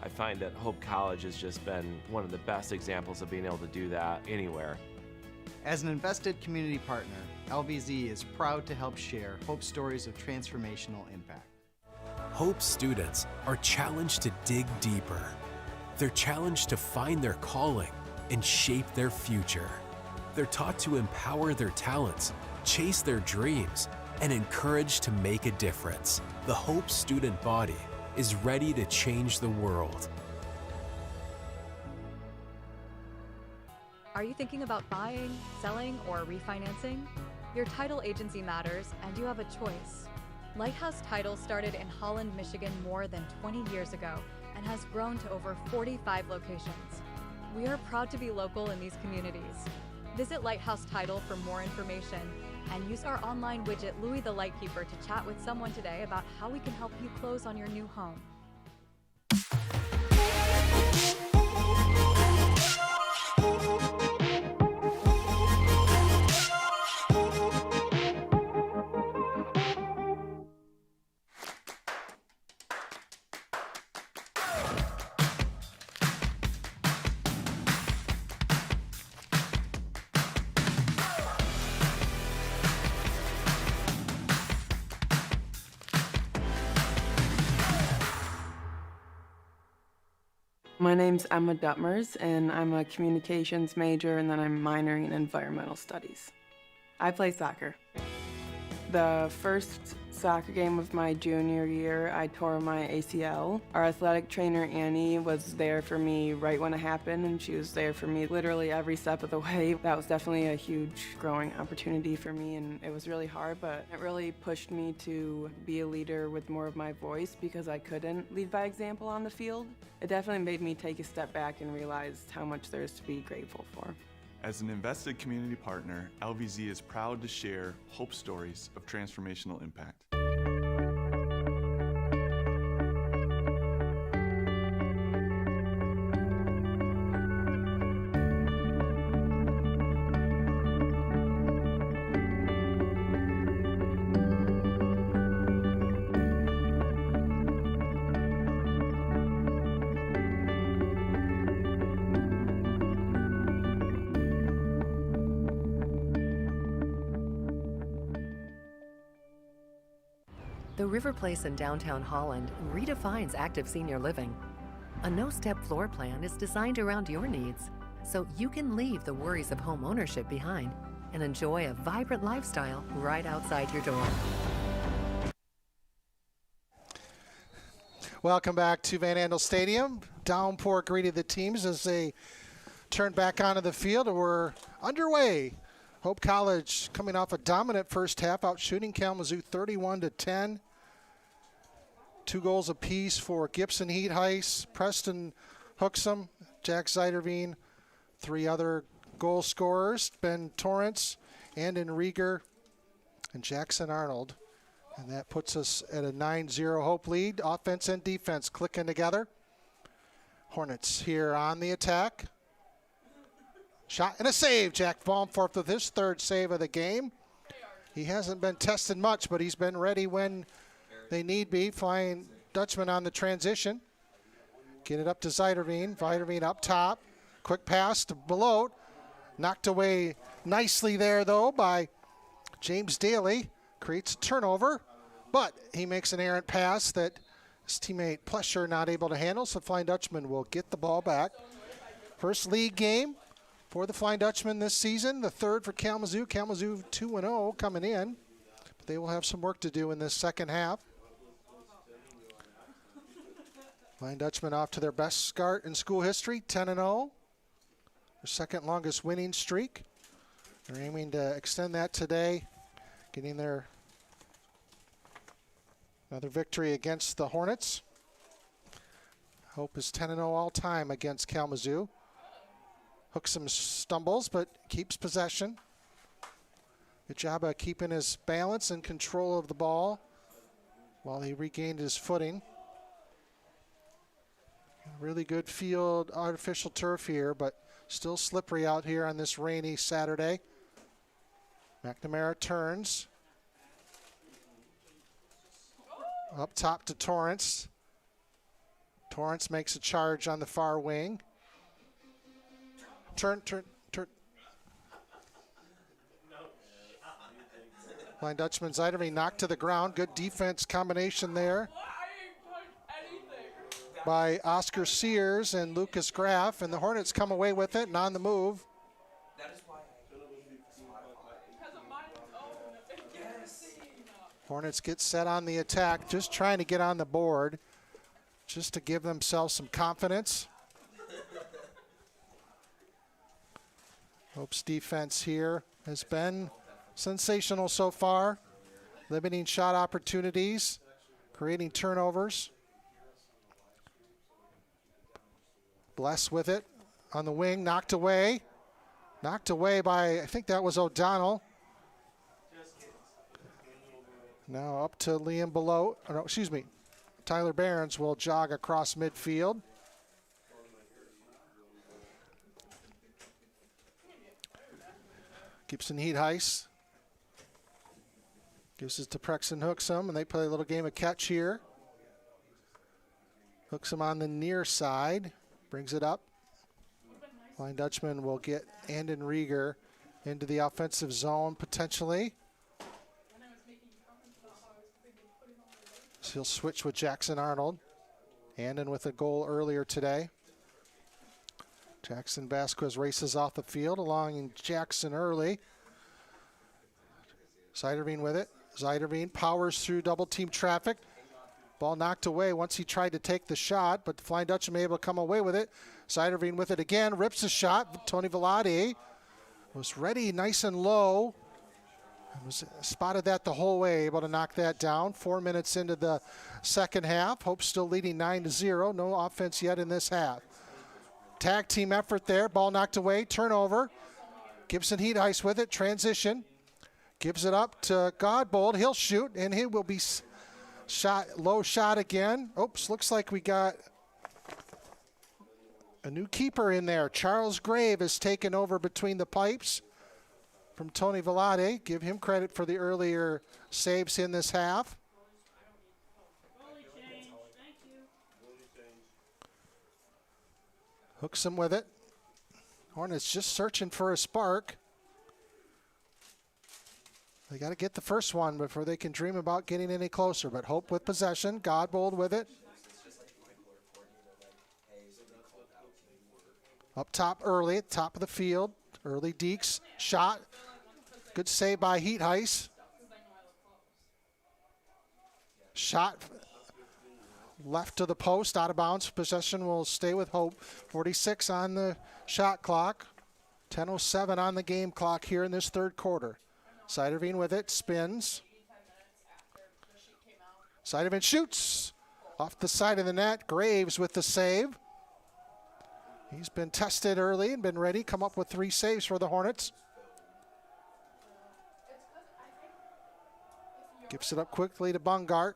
I find that Hope College has just been one of the best examples of being able to do that anywhere. As an invested community partner, LVZ is proud to help share Hope stories of transformational impact. Hope students are challenged to dig deeper. They're challenged to find their calling and shape their future. They're taught to empower their talents, chase their dreams, and encouraged to make a difference. The Hope student body is ready to change the world. Are you thinking about buying, selling, or refinancing? Your title agency matters, and you have a choice. Lighthouse Title started in Holland, Michigan more than 20 years ago and has grown to over 45 locations. We are proud to be local in these communities. Visit Lighthouse Title for more information and use our online widget Louis the Lightkeeper to chat with someone today about how we can help you close on your new home. My name's Emma Duttmers, and I'm a communications major, and then I'm minoring in environmental studies. I play soccer. The first soccer game of my junior year, I tore my ACL. Our athletic trainer, Annie, was there for me right when it happened, and she was there for me literally every step of the way. That was definitely a huge growing opportunity for me, and it was really hard, but it really pushed me to be a leader with more of my voice because I couldn't lead by example on the field. It definitely made me take a step back and realize how much there is to be grateful for. As an invested community partner, LVZ is proud to share hope stories of transformational impact. The River Place in downtown Holland redefines active senior living. A no-step floor plan is designed around your needs, so you can leave the worries of home ownership behind and enjoy a vibrant lifestyle right outside your door. Welcome back to Van Andel Stadium. Downpour greeted the teams as they turned back onto the field, and we're underway. Hope College coming off a dominant first half, out shooting Kalamazoo 31-10. 2 goals apiece for Gibson Heat Heiss, Preston Hooksum, Jack Zeiderveen, 3 other goal scorers, Ben Torrance, Andon Rieger, and Jackson Arnold. And that puts us at a 9-0 Hope lead. Offense and defense clicking together. Hornets here on the attack. Shot and a save. Jack Baumforth with his 3rd save of the game. He hasn't been tested much, but he's been ready when they need be. Flying Dutchman on the transition. Get it up to Zeiderveen. Zeiderveen up top. Quick pass to Belote. Knocked away nicely there, though, by James Daly. Creates a turnover, but he makes an errant pass that his teammate Plesher not able to handle, so Flying Dutchman will get the ball back. First league game for the Flying Dutchman this season, the 3rd for Kalamazoo. Kalamazoo 2-0 coming in, but they will have some work to do in this second half. Flying Dutchman off to their best start in school history, 10-0. Their 2nd longest winning streak. They're aiming to extend that today, getting their another victory against the Hornets. Hope is 10-0 all time against Kalamazoo. Hooksum stumbles, but keeps possession. Good job of keeping his balance and control of the ball while he regained his footing. Really good field, artificial turf here, but still slippery out here on this rainy Saturday. McNamara turns. Up top to Torrance. Torrance makes a charge on the far wing. Turn. Flying Dutchman Zeiderveen knocked to the ground. Good defense combination there by Oscar Sears and Lucas Graff, and the Hornets come away with it and on the move. Hornets get set on the attack, just trying to get on the board, just to give themselves some confidence. Hope's defense here has been sensational so far, limiting shot opportunities, creating turnovers. Bless with it on the wing, knocked away by, I think that was O'Donnell. Now up to Liam Belote, no, excuse me, Tyler Behrens will jog across midfield. Gibson Heat Heiss gives it to Prexton Hooksum, and they play a little game of catch here. Hooksum on the near side, brings it up. Flying Dutchman will get Andon Rieger into the offensive zone potentially. So he'll switch with Jackson Arnold. Andon with a goal earlier today. Jackson Vasquez races off the field along Jackson early. Zeiderveen with it. Zeiderveen powers through double team traffic. Ball knocked away once he tried to take the shot, but the Flying Dutchman able to come away with it. Zeiderveen with it again, rips the shot. Tony Velade was ready nice and low. Was spotted that the whole way, able to knock that down. 4 minutes into the second half. Hope still leading 9-0. No offense yet in this half. Tag team effort there. Ball knocked away. Turnover. Gibson Heat-Heist with it. Transition. Gives it up to Godbold. He'll shoot, and he will be shot. Low shot again. Oops, looks like we got a new keeper in there. Charles Grave has taken over between the pipes from Tony Velade. Give him credit for the earlier saves in this half. Hooks him with it. Hornets just searching for a spark. They got to get the first one before they can dream about getting any closer. But Hope with possession. Godbold with it. Up top early, at top of the field. Early Deeks. Shot. Good save by Heat-Heist. Shot left to the post, out of bounds. Possession will stay with Hope. 46 on the shot clock. 10:07 on the game clock here in this third quarter. Zeiderveen with it, spins. Zeiderveen shoots off the side of the net. Graves with the save. He's been tested early and been ready. Come up with 3 saves for the Hornets. Gives it up quickly to Bungart.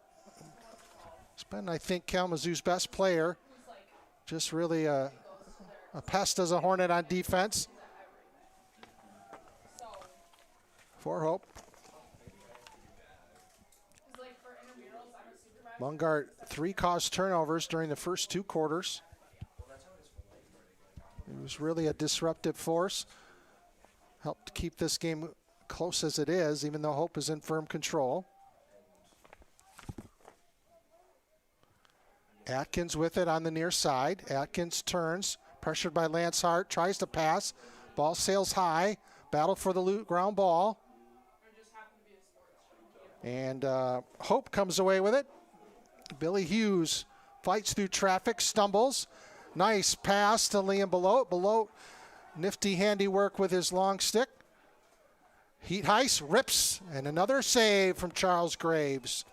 He's been, I think, Kalamazoo's best player. Just really a pest as a Hornet on defense. For Hope. Bungart 3 caused turnovers during the first 2 quarters. He was really a disruptive force. Helped keep this game close as it is, even though Hope is in firm control. Atkins with it on the near side. Atkins turns, pressured by Lance Hart, tries to pass. Ball sails high. Battle for the ground ball. And Hope comes away with it. Billy Hughes fights through traffic, stumbles. Nice pass to Liam Belote. Belote, nifty handiwork with his long stick. Heat-Heist rips, and another save from Charles Graves.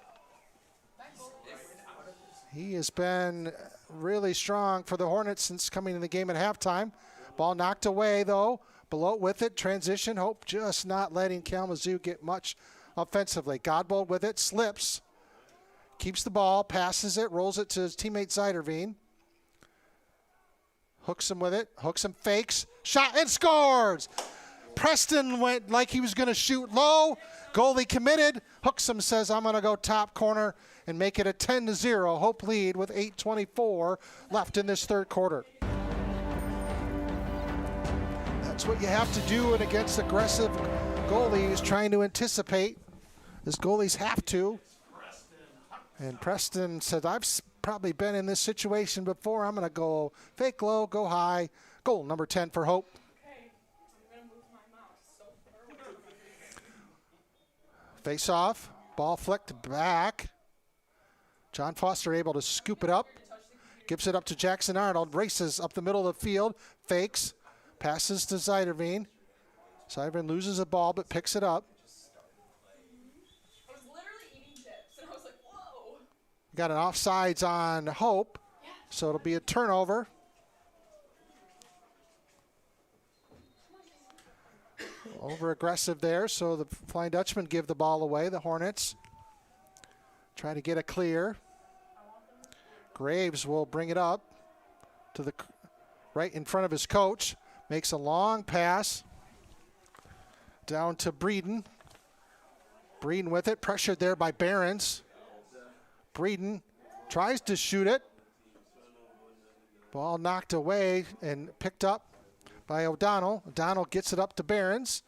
He has been really strong for the Hornets since coming in the game at halftime. Ball knocked away, though. Belote with it, transition. Hope just not letting Kalamazoo get much offensively. Godbold with it, slips. Keeps the ball, passes it, rolls it to his teammate Zeiderveen. Hooks him with it, hooks him, fakes, shot, and scores! Preston went like he was going to shoot low. Goalie committed. Hooks him, says, I'm going to go top corner and make it a 10-0 Hope lead with 8:24 left in this third quarter. That's what you have to do against aggressive goalies, trying to anticipate, as goalies have to. And Preston said, I've probably been in this situation before. I'm going to go fake low, go high. Goal number 10 for Hope. Face off, ball flicked back. John Foster able to scoop it up. Gives it up to Jackson Arnold, races up the middle of the field, fakes, passes to Zeiderveen. Zeiderveen loses the ball but picks it up. Got an offsides on Hope, so it'll be a turnover. Over aggressive there, so the Flying Dutchman give the ball away. The Hornets try to get a clear. Graves will bring it up to the right in front of his coach. Makes a long pass down to Breeden. Breeden with it, pressured there by Behrens. Breeden tries to shoot it. Ball knocked away and picked up by O'Donnell. O'Donnell gets it up to Behrens.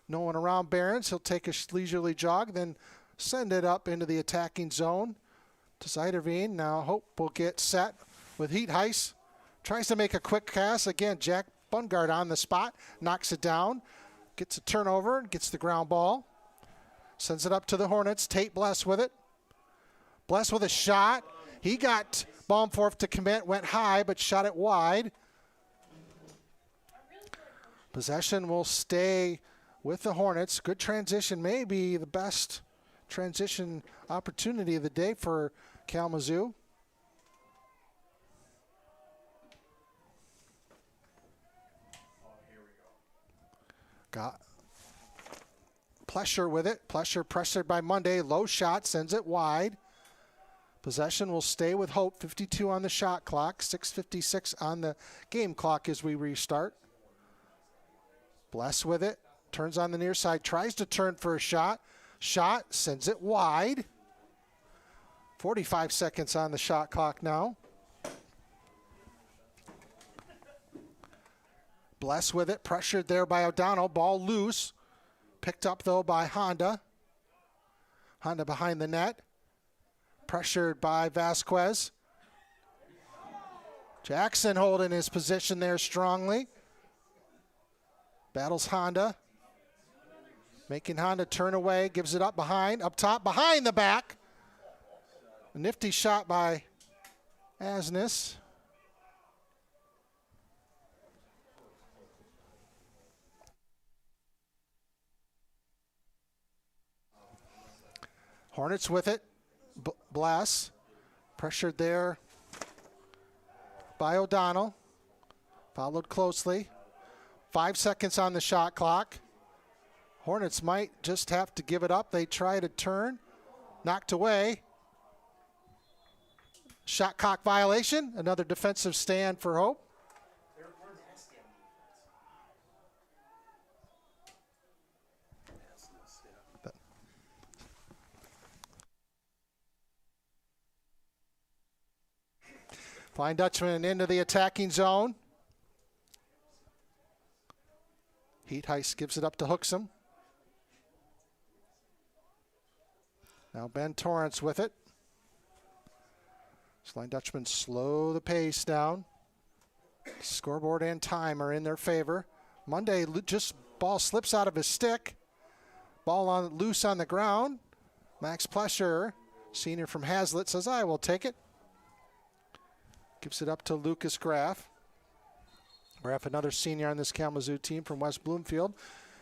No one around Behrens. He'll take a leisurely jog, then send it up into the attacking zone to Zeiderveen. Now Hope will get set with Heat-Heist. Tries to make a quick pass. Again, Jack Bungart on the spot. Knocks it down. Gets a turnover. Gets the ground ball. Sends it up to the Hornets. Tate Bless with it. Bless with a shot. He got Baumforth to commit, went high, but shot it wide. Possession will stay with the Hornets. Good transition, maybe the best transition opportunity of the day for Kalamazoo. Got Plesher with it. Plesher pressured by Monday. Low shot, sends it wide. Possession will stay with Hope. 52 on the shot clock. 6:56 on the game clock as we restart. Bless with it. Turns on the near side. Tries to turn for a shot. Shot, sends it wide. 45 seconds on the shot clock now. Bless with it. Pressured there by O'Donnell. Ball loose. Picked up, though, by Honda. Honda behind the net. Pressured by Vasquez. Jackson holding his position there strongly. Battles Honda. Making Honda turn away. Gives it up behind. Up top. Behind the back. A nifty shot by Asnes. Hornets with it. Bless. Pressured there by O'Donnell. Followed closely. 5 seconds on the shot clock. Hornets might just have to give it up. They try to turn. Knocked away. Shot clock violation. Another defensive stand for Hope. Flying Dutchman into the attacking zone. Heat Heist gives it up to Hooksum. Now Ben Torrance with it. Flying Dutchman slow the pace down. Scoreboard and time are in their favor. Monday just ball slips out of his stick. Ball on loose on the ground. Max Plesher, senior from Hazlitt, says, I will take it. Gives it up to Lucas Graff. Graff, another senior on this Kalamazoo team from West Bloomfield.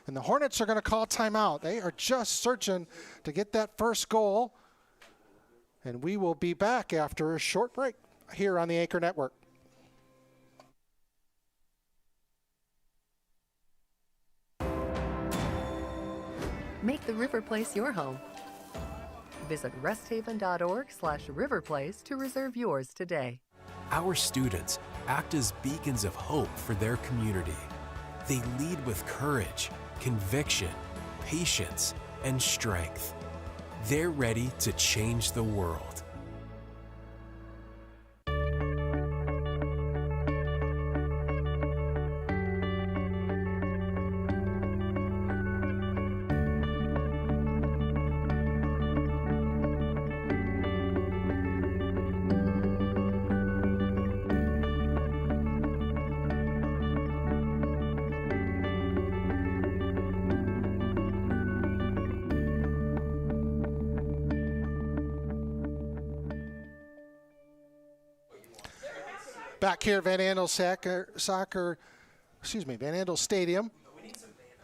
And the Hornets are going to call timeout. They are just searching to get that first goal. And we will be back after a short break here on the Anchor Network. Make the River Place your home. Visit resthaven.org/riverplace to reserve yours today. Our students act as beacons of hope for their community. They lead with courage, conviction, patience, and strength. They're ready to change the world. Back here at Van Andel Van Andel Stadium,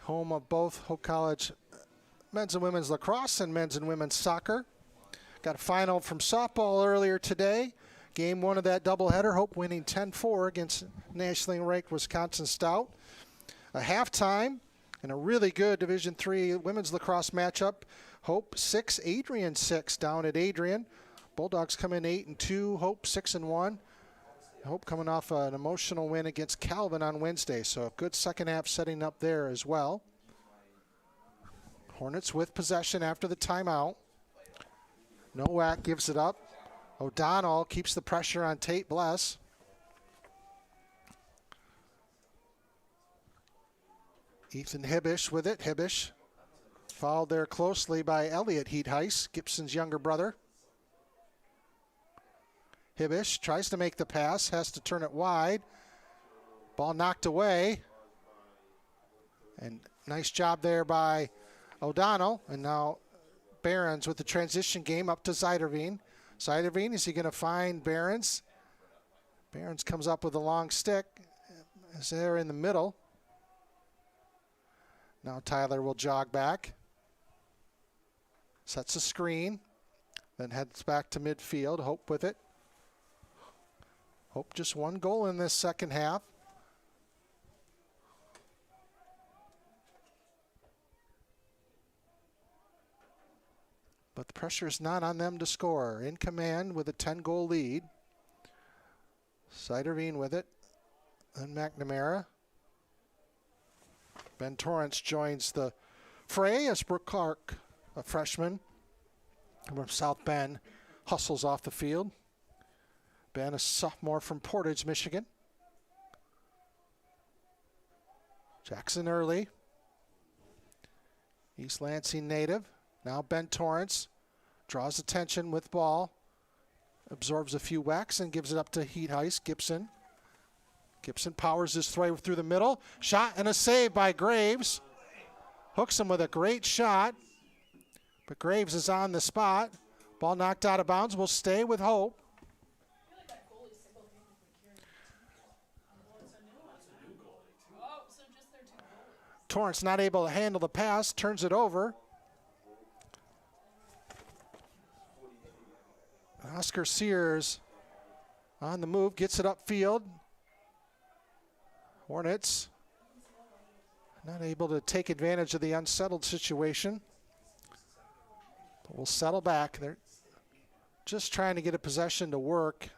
home of both Hope College men's and women's lacrosse and men's and women's soccer. Got a final from softball earlier today. Game one of that doubleheader, Hope winning 10-4 against nationally ranked Wisconsin Stout. A halftime and a really good Division III women's lacrosse matchup. Hope 6, Adrian 6 down at Adrian. Bulldogs come in 8-2, Hope 6-1. Hope coming off an emotional win against Calvin on Wednesday, so a good second half setting up there as well. Hornets with possession after the timeout. Nowak gives it up. O'Donnell keeps the pressure on Tate Bless. Ethan Hibbish with it. Hibbish followed there closely by Elliot Heatheis, Gibson's younger brother. Hibbish tries to make the pass, has to turn it wide. Ball knocked away. And nice job there by O'Donnell. And now Behrens with the transition game up to Zeiderveen. Zeiderveen, is he going to find Behrens? Behrens comes up with a long stick. Is there in the middle. Now Tyler will jog back. Sets a screen. Then heads back to midfield. Hope with it. Hope just one goal in this second half. But the pressure is not on them to score. In command with a 10-goal lead. Zeiderveen with it. Then McNamara. Ben Torrance joins the fray as Brooke Clark, a freshman from South Bend, hustles off the field. Ben, a sophomore from Portage, Michigan. Jackson Early. East Lansing native. Now Ben Torrance draws attention with ball. Absorbs a few whacks and gives it up to Heat Heist, Gibson. Gibson powers his way through the middle. Shot and a save by Graves. Hooks him with a great shot. But Graves is on the spot. Ball knocked out of bounds. Will stay with Hope. Torrance not able to handle the pass. Turns it over. Oscar Sears on the move. Gets it upfield. Hornets not able to take advantage of the unsettled situation. But we'll settle back. They're just trying to get a possession to work.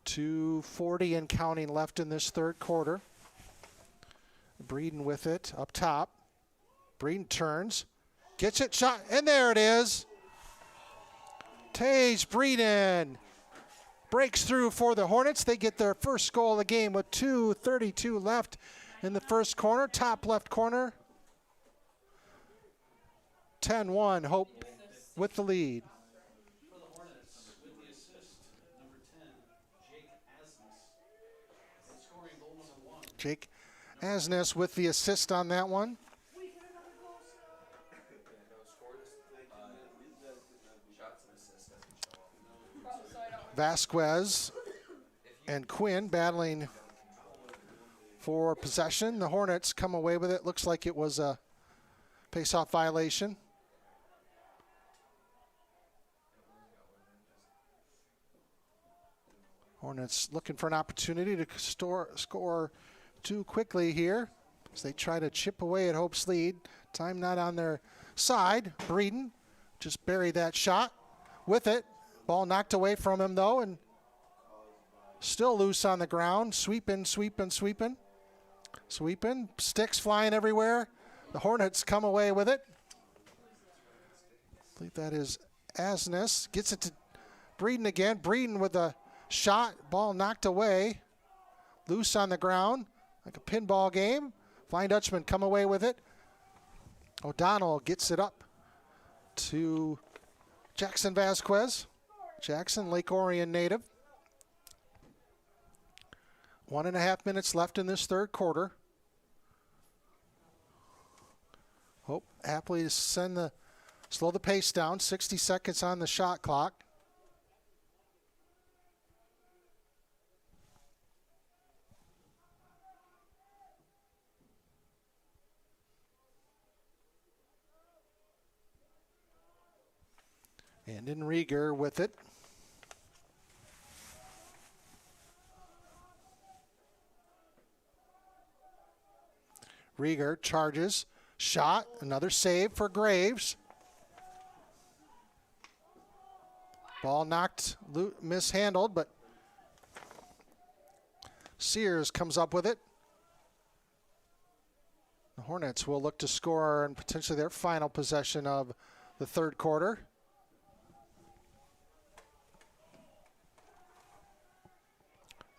.240 and counting left in this third quarter. Breeden with it up top. Breeden turns. Gets it, shot, and there it is. Tage Breeden breaks through for the Hornets. They get their first goal of the game with 2:32 left in the first corner, top left corner. 10-1, Hope with the lead. For the Hornets, with the assist, number 10, Jake Asmus. And scoring goal number 1. Jake Asnes with the assist on that one. Vasquez and Quinn battling for possession. The Hornets come away with it. Looks like it was a face-off violation. Hornets looking for an opportunity to score too quickly here as they try to chip away at Hope's lead. Time not on their side. Breeden just buried that shot with it. Ball knocked away from him, though, and still loose on the ground. Sweeping. Sweeping. Sticks flying everywhere. The Hornets come away with it. I believe that is Asnes. Gets it to Breeden again. Breeden with a shot. Ball knocked away. Loose on the ground. Like a pinball game. Flying Dutchman come away with it. O'Donnell gets it up to Jackson Vasquez. Jackson, Lake Orion native. 1.5 minutes left in this third quarter. Hope happily to slow the pace down. 60 seconds on the shot clock. And in Rieger with it. Rieger charges, shot, another save for Graves. Ball knocked, mishandled, but Sears comes up with it. The Hornets will look to score and potentially their final possession of the third quarter.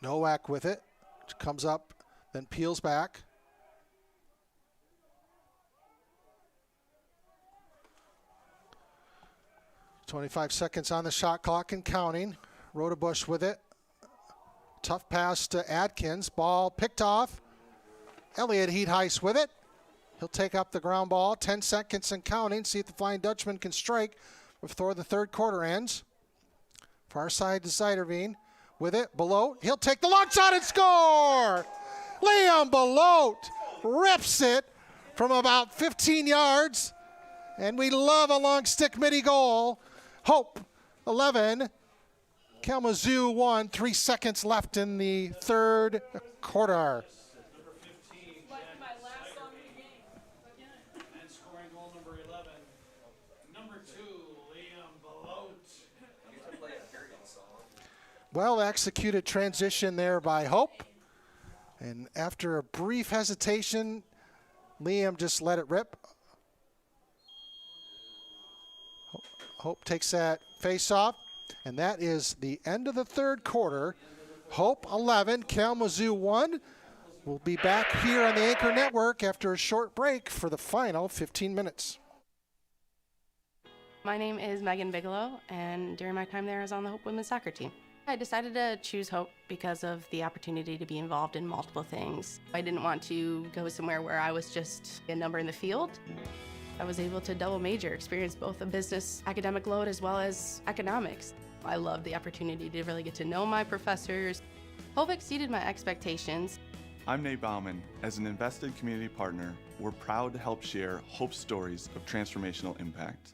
Nowak with it, comes up, then peels back. .25 seconds on the shot clock and counting. Rodebush with it. Tough pass to Adkins. Ball picked off. Elliott Heatheist with it. He'll take up the ground ball. 10 seconds and counting. See if the Flying Dutchman can strike before the third quarter ends. Far side to Ziderveen with it. Belote. He'll take the long shot and score! Liam Belote rips it from about 15 yards. And we love a long stick midi goal. Hope 11. Kalamazoo 1. 3 seconds left in the third quarter. Well executed transition there by Hope. And after a brief hesitation, Liam just let it rip. Hope takes that face off. And that is the end of the third quarter. Hope 11, Kalamazoo 1. We'll be back here on the Anchor Network after a short break for the final 15 minutes. My name is Megan Bigelow, and during my time there, I was on the Hope women's soccer team. I decided to choose Hope because of the opportunity to be involved in multiple things. I didn't want to go somewhere where I was just a number in the field. I was able to double major, experience both a business academic load as well as economics. I loved the opportunity to really get to know my professors. Hope exceeded my expectations. I'm Nate Bauman. As an invested community partner, we're proud to help share Hope's stories of transformational impact.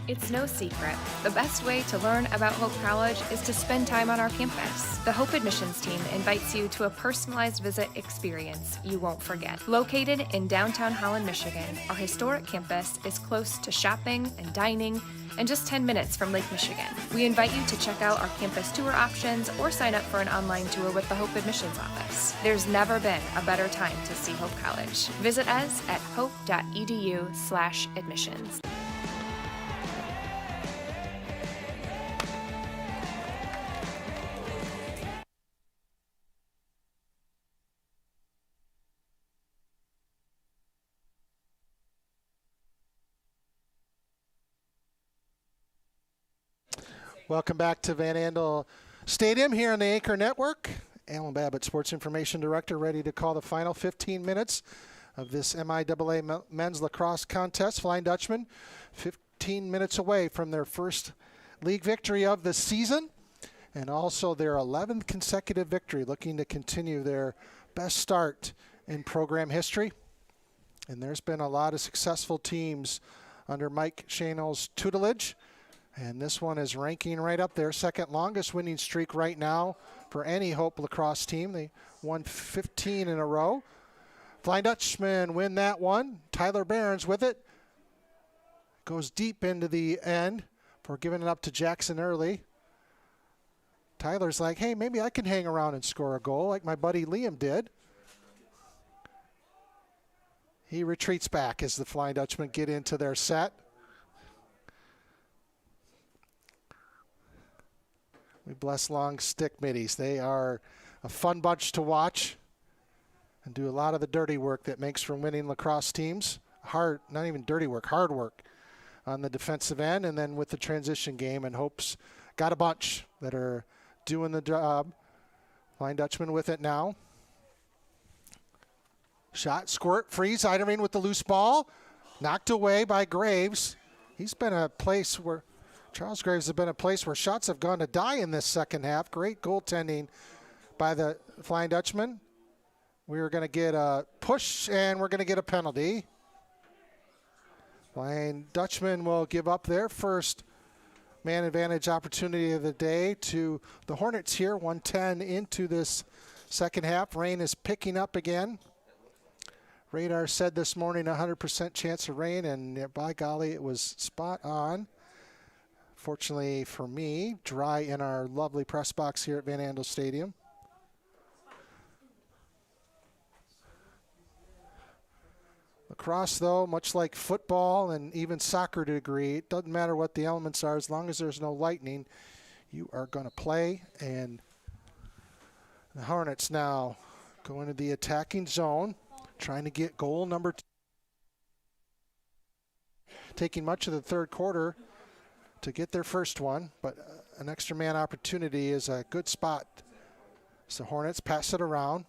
It's no secret. The best way to learn about Hope College is to spend time on our campus. The Hope admissions team invites you to a personalized visit experience you won't forget. Located in downtown Holland, Michigan, our historic campus is close to shopping and dining and just 10 minutes from Lake Michigan. We invite you to check out our campus tour options or sign up for an online tour with the Hope admissions office. There's never been a better time to see Hope College. Visit us at hope.edu/admissions. Welcome back to Van Andel Stadium here on the Anchor Network. Alan Babbitt, Sports Information Director, ready to call the final 15 minutes of this MIAA Men's Lacrosse Contest. Flying Dutchman, 15 minutes away from their first league victory of the season and also their 11th consecutive victory, looking to continue their best start in program history. And there's been a lot of successful teams under Mike Shano's tutelage. And this one is ranking right up there, second longest winning streak right now for any Hope lacrosse team. They won 15 in a row. Flying Dutchmen win that one. Tyler Barons with it. Goes deep into the end for giving it up to Jackson early. Tyler's like, hey, maybe I can hang around and score a goal like my buddy Liam did. He retreats back as the Flying Dutchmen get into their set. We bless long stick middies. They are a fun bunch to watch and do a lot of the dirty work that makes for winning lacrosse teams. Hard, not even dirty work, hard work on the defensive end. And then with the transition game, and Hope's got a bunch that are doing the job. Flying Dutchman with it now. Shot, squirt, freeze. Ziderveen with the loose ball. Knocked away by Graves. He's been a place where Charles Graves has been a place where shots have gone to die in this second half. Great goaltending by the Flying Dutchman. We were going to get a push, and we're going to get a penalty. Flying Dutchman will give up their first man advantage opportunity of the day to the Hornets here. 1:10 into this second half. Rain is picking up again. Radar said this morning 100% chance of rain, and by golly, it was spot on. Fortunately for me, dry in our lovely press box here at Van Andel Stadium. Lacrosse, though, much like football and even soccer to a degree, it doesn't matter what the elements are. As long as there's no lightning, you are going to play. And the Hornets now go into the attacking zone, trying to get goal number 2. Taking much of the third quarter to get their first one, but an extra man opportunity is a good spot. So Hornets pass it around.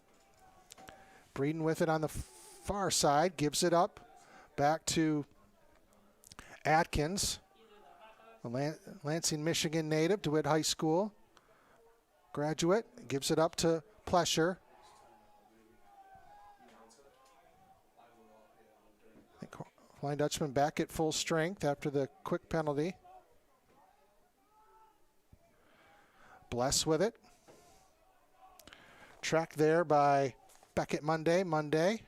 Breeden with it on the far side, gives it up. Back to Atkins, a Lansing, Michigan native, DeWitt High School graduate, gives it up to Plesher. Flying Dutchman back at full strength after the quick penalty. Bless with it. Tracked there by Beckett Monday.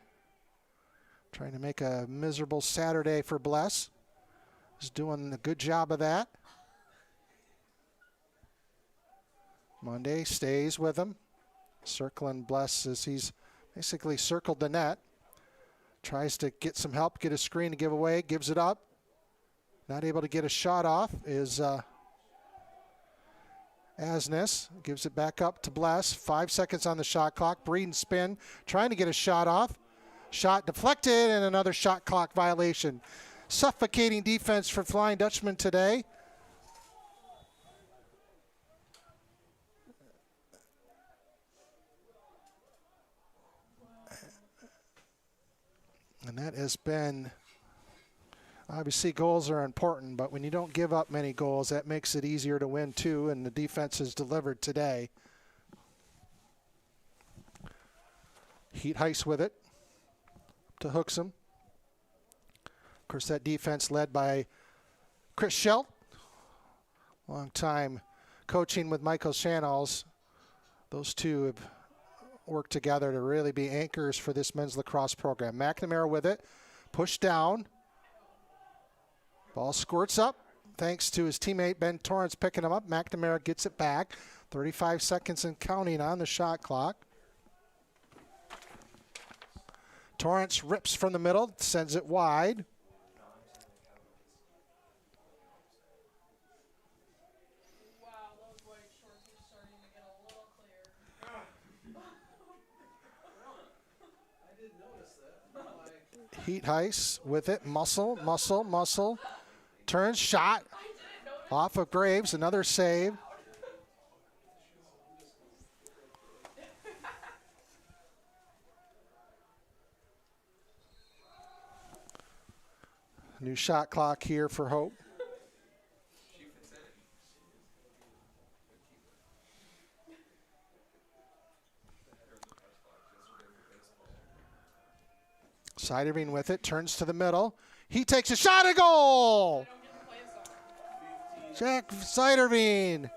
Trying to make a miserable Saturday for Bless. He's doing a good job of that. Monday stays with him. Circling Bless as he's basically circled the net. Tries to get some help, get a screen to give away, gives it up. Not able to get a shot off is Asnes. Gives it back up to Bless. 5 seconds on the shot clock. Breeden spin, trying to get a shot off. Shot deflected and another shot clock violation. Suffocating defense for Flying Dutchman today. And that has been, obviously goals are important, but when you don't give up many goals, that makes it easier to win too, and the defense has delivered today. Heat Heist with it to Hooksum. Of course, that defense led by Chris Schelt, long time coaching with Michael Shanals. Those two have work together to really be anchors for this men's lacrosse program. McNamara with it, pushed down. Ball squirts up thanks to his teammate Ben Torrance picking him up. McNamara gets it back. 35 seconds and counting on the shot clock. Torrance rips from the middle, sends it wide. Heat Heist with it, muscle. Turns, shot off of Graves, another save. New shot clock here for Hope. Siderveen with it, turns to the middle. He takes a shot, a goal! Jack Siderveen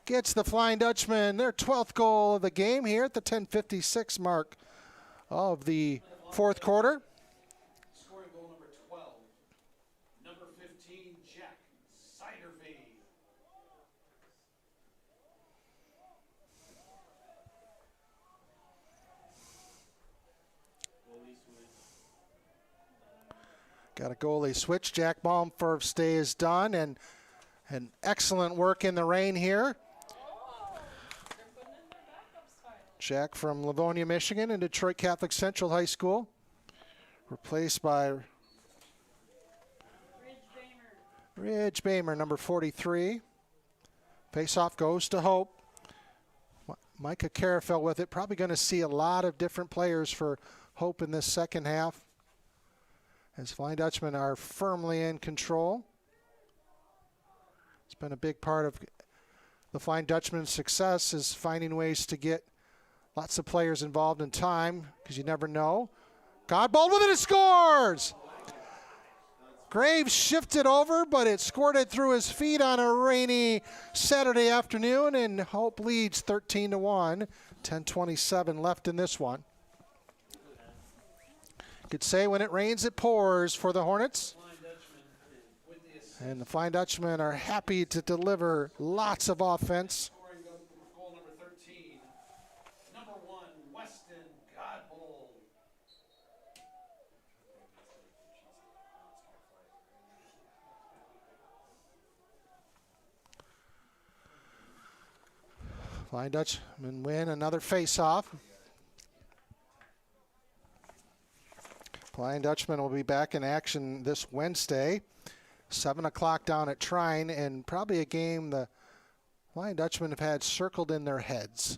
gets the Flying Dutchman their 12th goal of the game here at the 10:56 mark of the fourth quarter. Scoring goal number 12, number 15, Jack Siderveen. Got a goalie switch. Jack Baumfur's stay is done, and excellent work in the rain here. Jack from Livonia, Michigan, and Detroit Catholic Central High School. Replaced by Ridge Bamer, number 43. Face-off goes to Hope. Micah Carafel with it. Probably going to see a lot of different players for Hope in this second half, as Flying Dutchmen are firmly in control. It's been a big part of the Flying Dutchmen's success, is finding ways to get lots of players involved in time, because you never know. Godbold with it, it scores! Graves shifted over, but it squirted through his feet on a rainy Saturday afternoon, and Hope leads 13-1. 10:27 left in this one. Could say when it rains, it pours for the Hornets. And the Flying Dutchmen are happy to deliver lots of offense. Scoring goal number 13, number 1, Weston Godbold. Flying Dutchmen win another face-off. Flying Dutchman will be back in action this Wednesday, 7 o'clock down at Trine, and probably a game the Flying Dutchmen have had circled in their heads.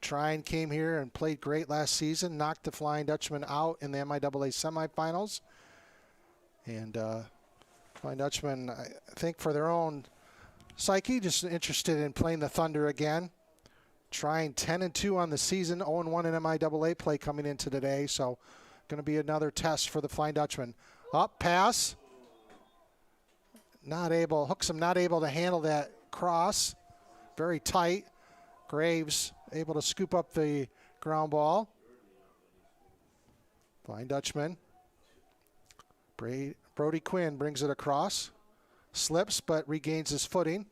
Trine came here and played great last season, knocked the Flying Dutchmen out in the MIAA semifinals. And Flying Dutchmen, I think for their own psyche, just interested in playing the Thunder again. Trine 10-2 on the season, 0-1 in MIAA play coming into today. So going to be another test for the Flying Dutchmen. Up, pass. Not able, Hooksum not able to handle that cross. Very tight. Graves able to scoop up the ground ball. Flying Dutchman. Brody Quinn brings it across. Slips, but regains his footing.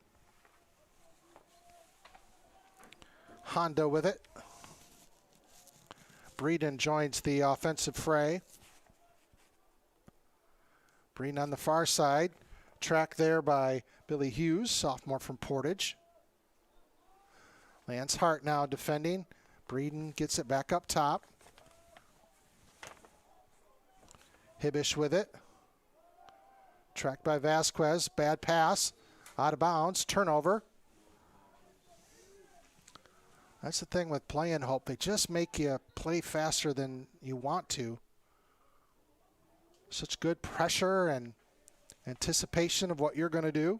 Honda with it. Breeden joins the offensive fray. Breeden on the far side. Tracked there by Billy Hughes, sophomore from Portage. Lance Hart now defending. Breeden gets it back up top. Hibbish with it. Tracked by Vasquez. Bad pass. Out of bounds. Turnover. That's the thing with playing Hope. They just make you play faster than you want to. Such good pressure and anticipation of what you're going to do.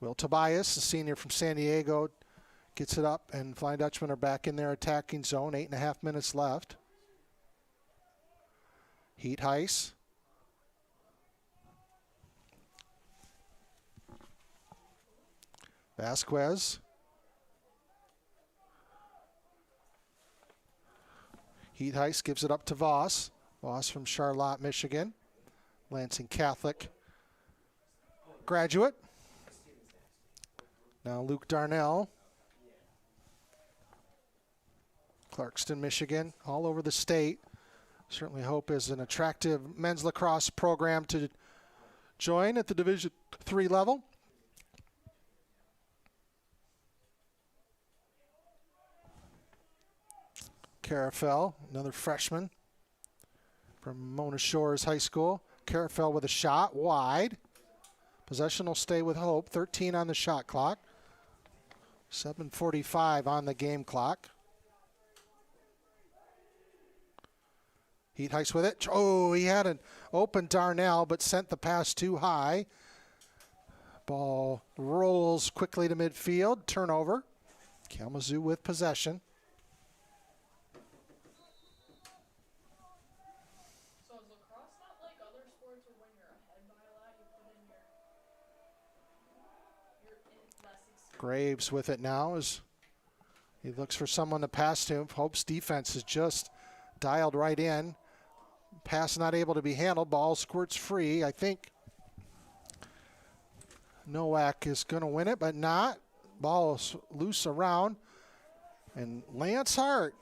Will Tobias, a senior from San Diego, gets it up, and Flying Dutchmen are back in their attacking zone. 8.5 minutes left. Heat Heiss. Vasquez. Heat Heiss gives it up to Voss. Voss from Charlotte, Michigan. Lansing Catholic graduate. Now Luke Darnell. Clarkston, Michigan, all over the state. Certainly Hope is an attractive men's lacrosse program to join at the Division III level. Carafel, another freshman from Mona Shores High School. Carafel with a shot, wide. Possession will stay with Hope. 13 on the shot clock. 7:45 on the game clock. Heat Heiss with it. Oh, he had an open Darnell, but sent the pass too high. Ball rolls quickly to midfield. Turnover. Kalamazoo with possession. Graves with it now as he looks for someone to pass to him. Hope's defense is just dialed right in. Pass not able to be handled. Ball squirts free. I think Nowak is going to win it, but not. Ball is loose around. And Lance Hart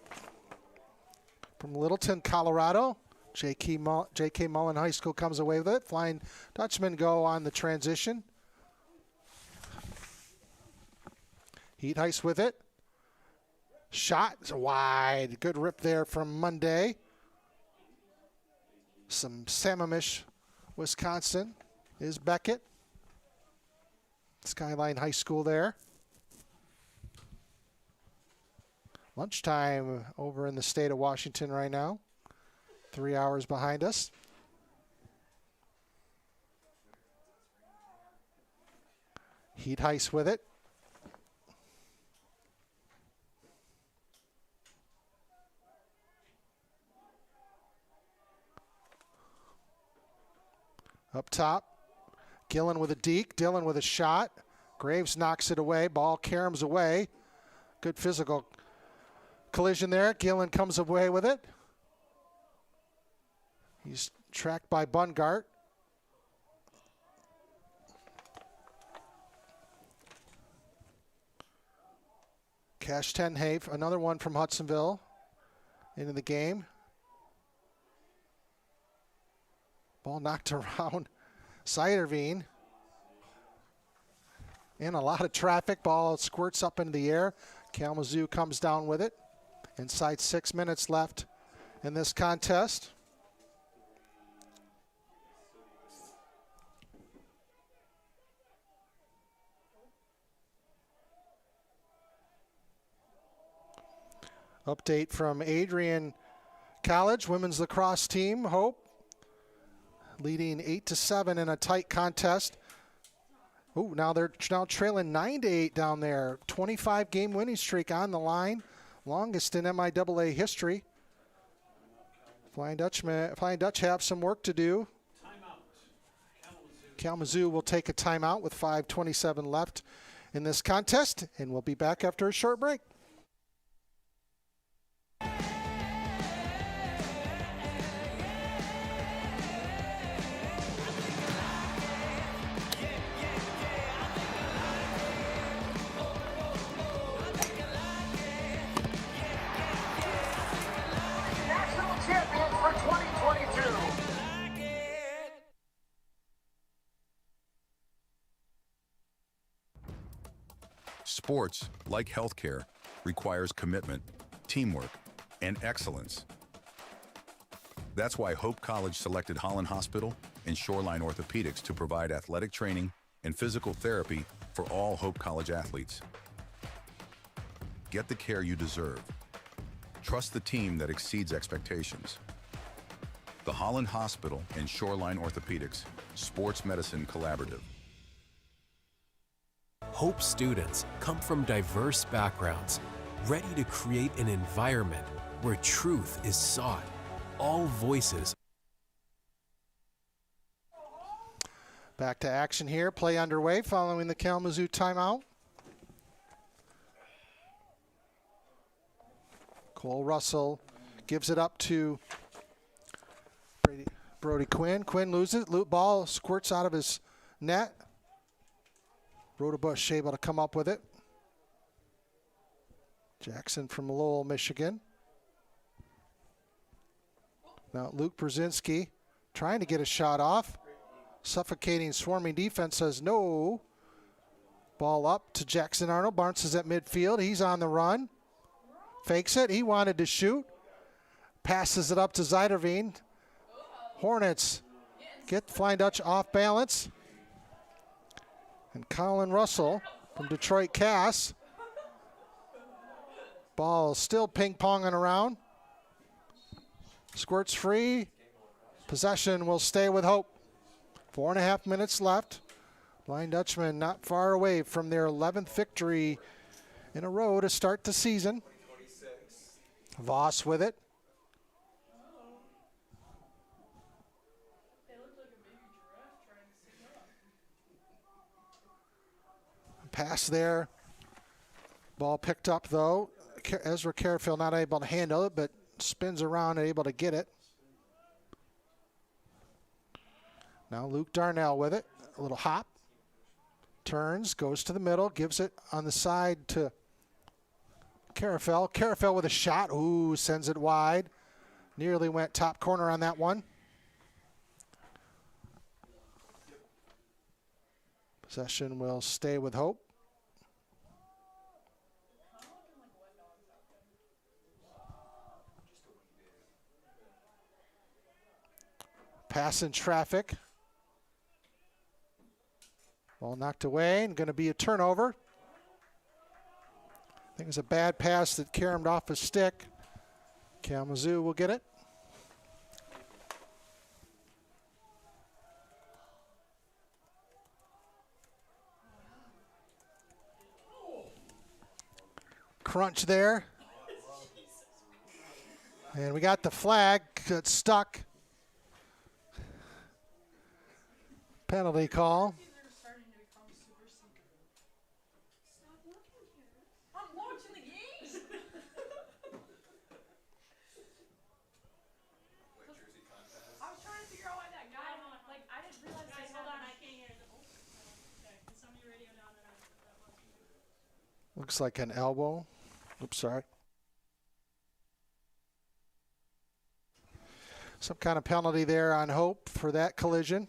from Littleton, Colorado. J.K. Mullen High School comes away with it. Flying Dutchmen go on the transition. Heat Heiss with it. Shot wide. Good rip there from Monday. Some Sammamish, Wisconsin is Beckett. Skyline High School there. Lunchtime over in the state of Washington right now. 3 hours behind us. Heat Heiss with it. Up top, Gillen with a deke, Dillon with a shot. Graves knocks it away, ball caroms away. Good physical collision there. Gillen comes away with it. He's tracked by Bungart. Cash Tenhave, another one from Hudsonville into the game. Ball knocked around Siderveen. And a lot of traffic. Ball squirts up into the air. Kalamazoo comes down with it. Inside 6 minutes left in this contest. Update from Adrian College women's lacrosse team. Hope leading 8-7 in a tight contest. Oh, now they're trailing 9-8 down there. 25-game winning streak on the line, longest in MIAA history. Flying Dutch have some work to do. Kalamazoo will take a timeout with 5:27 left in this contest, and we'll be back after a short break. Sports, like healthcare, requires commitment, teamwork, and excellence. That's why Hope College selected Holland Hospital and Shoreline Orthopedics to provide athletic training and physical therapy for all Hope College athletes. Get the care you deserve. Trust the team that exceeds expectations. The Holland Hospital and Shoreline Orthopedics Sports Medicine Collaborative. Hope students come from diverse backgrounds, ready to create an environment where truth is sought. All voices. Back to action here. Play underway following the Kalamazoo timeout. Cole Russell gives it up to Brody Quinn. Quinn loses it. Ball squirts out of his net. Rhoda Bush able to come up with it. Jackson from Lowell, Michigan. Now Luke Brzezinski trying to get a shot off. Suffocating, swarming defense says no. Ball up to Jackson Arnold. Barnes is at midfield. He's on the run. Fakes it. He wanted to shoot. Passes it up to Zeiderveen. Hornets get Flying Dutch off balance. And Colin Russell from Detroit Cass. Ball still ping-ponging around. Squirts free. Possession will stay with Hope. 4.5 minutes left. Flying Dutchmen not far away from their 11th victory in a row to start the season. Voss with it. Pass there. Ball picked up though. Ezra Carefield not able to handle it, but spins around and able to get it. Now Luke Darnell with it. A little hop. Turns, goes to the middle, gives it on the side to Carefield. Carefield with a shot. Ooh, sends it wide. Nearly went top corner on that one. Possession will stay with Hope. Pass in traffic. Ball knocked away and going to be a turnover. I think it was a bad pass that caromed off his stick. Kalamazoo will get it. Crunch there. And we got the flag that's stuck. Penalty call. Looks like an elbow. Oops, sorry. Some kind of penalty there on Hope for that collision.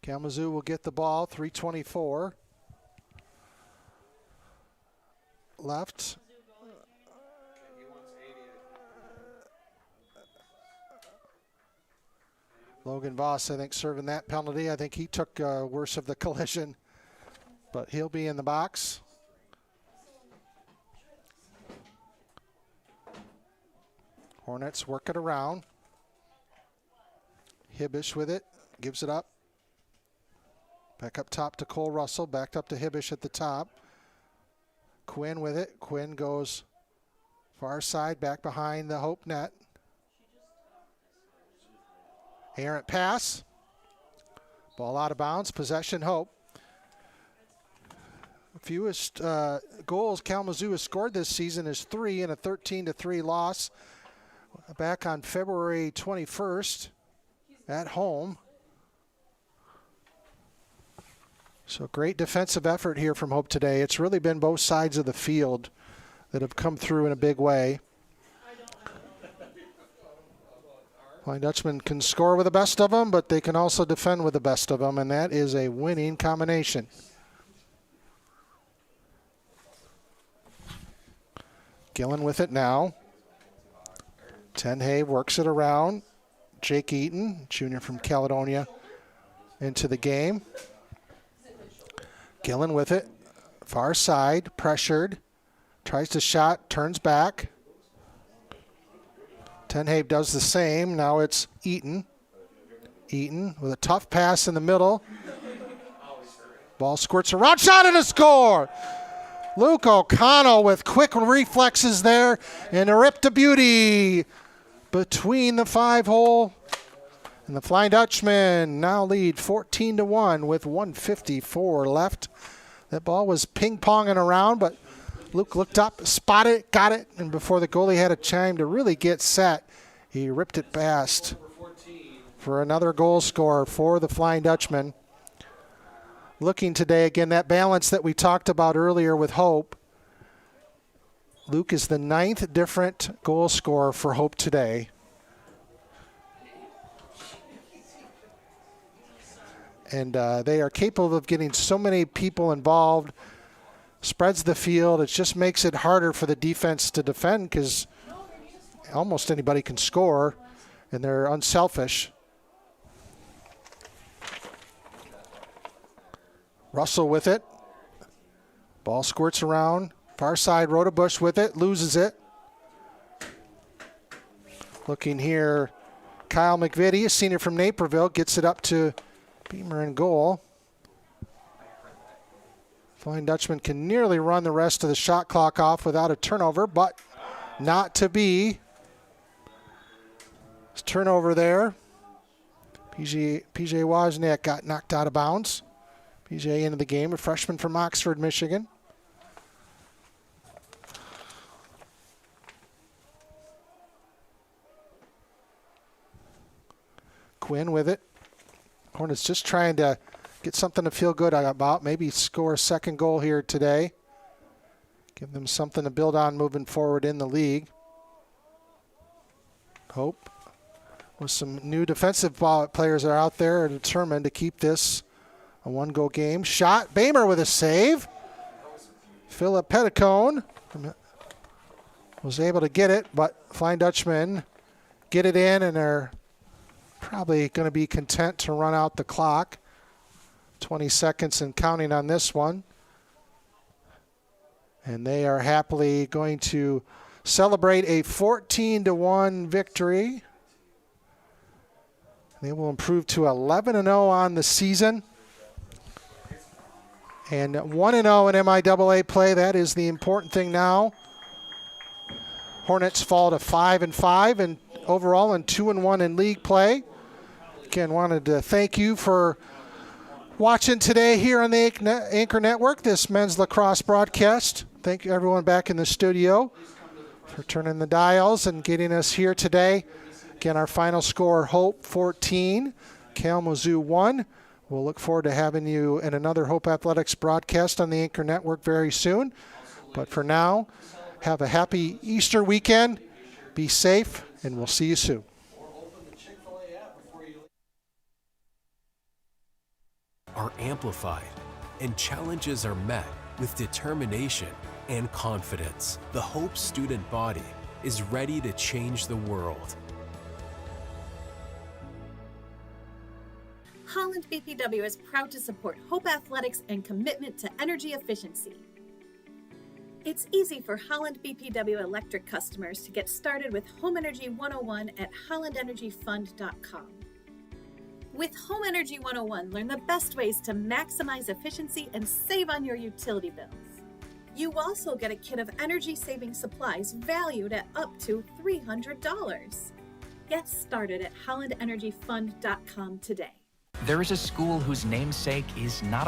Kalamazoo will get the ball. 3:24 left. Logan Voss, I think, serving that penalty. I think he took worse of the collision, but he'll be in the box. Hornets work it around. Hibbish with it, gives it up. Back up top to Cole Russell, backed up to Hibbish at the top. Quinn with it. Quinn goes far side, back behind the Hope net. Errant pass. Ball out of bounds, possession Hope. Fewest goals Kalamazoo has scored this season is 3 in a 13-3 loss back on February 21st at home. So great defensive effort here from Hope today. It's really been both sides of the field that have come through in a big way. Flying Dutchman can score with the best of them, but they can also defend with the best of them, and that is a winning combination. Gillen with it now. Tenhay works it around. Jake Eaton, junior from Caledonia, into the game. Gillen with it. Far side, pressured. Tries to shot, turns back. Tenhay does the same. Now it's Eaton. Eaton with a tough pass in the middle. Ball squirts around, shot and a score! Luke O'Connell with quick reflexes there and a rip to beauty between the 5-hole. And the Flying Dutchmen now lead 14-1 with 1:54 left. That ball was ping-ponging around, but Luke looked up, spotted it, got it, and before the goalie had a time to really get set, he ripped it past for another goal score for the Flying Dutchmen. Looking today, again, that balance that we talked about earlier with Hope. Luke is the 9th different goal scorer for Hope today. And they are capable of getting so many people involved, spreads the field. It just makes it harder for the defense to defend because almost anybody can score, and they're unselfish. Russell with it. Ball squirts around. Far side, Rodebush with it, loses it. Looking here, Kyle McVitie, a senior from Naperville, gets it up to Beamer in goal. Flying Dutchman can nearly run the rest of the shot clock off without a turnover, but not to be. Turnover there. PJ Wozniak got knocked out of bounds. PJ into the game, a freshman from Oxford, Michigan. Quinn with it. Hornets just trying to get something to feel good about. Maybe score a second goal here today. Give them something to build on moving forward in the league. Hope with some new defensive players that are out there are determined to keep this a one-goal game. Shot, Bamer with a save. Philip Petticone was able to get it, but Flying Dutchmen get it in, and they're probably going to be content to run out the clock. 20 seconds and counting on this one. And they are happily going to celebrate a 14-1 victory. They will improve to 11-0 on the season. And 1-0 in MIAA play. That is the important thing now. Hornets fall to 5-5 and overall and 2-1 in league play. Again, wanted to thank you for watching today here on the Anchor Network, this men's lacrosse broadcast. Thank you everyone back in the studio for turning the dials and getting us here today. Again, our final score, Hope 14, Kalamazoo 1. We'll look forward to having you in another Hope Athletics broadcast on the Anchor Network very soon. But for now, have a happy Easter weekend. Be safe, and we'll see you soon. Are amplified, and challenges are met with determination and confidence. The Hope student body is ready to change the world. Holland BPW is proud to support Hope Athletics and commitment to energy efficiency. It's easy for Holland BPW Electric customers to get started with Home Energy 101 at hollandenergyfund.com. With Home Energy 101, learn the best ways to maximize efficiency and save on your utility bills. You also get a kit of energy-saving supplies valued at up to $300. Get started at hollandenergyfund.com today. There is a school whose namesake is not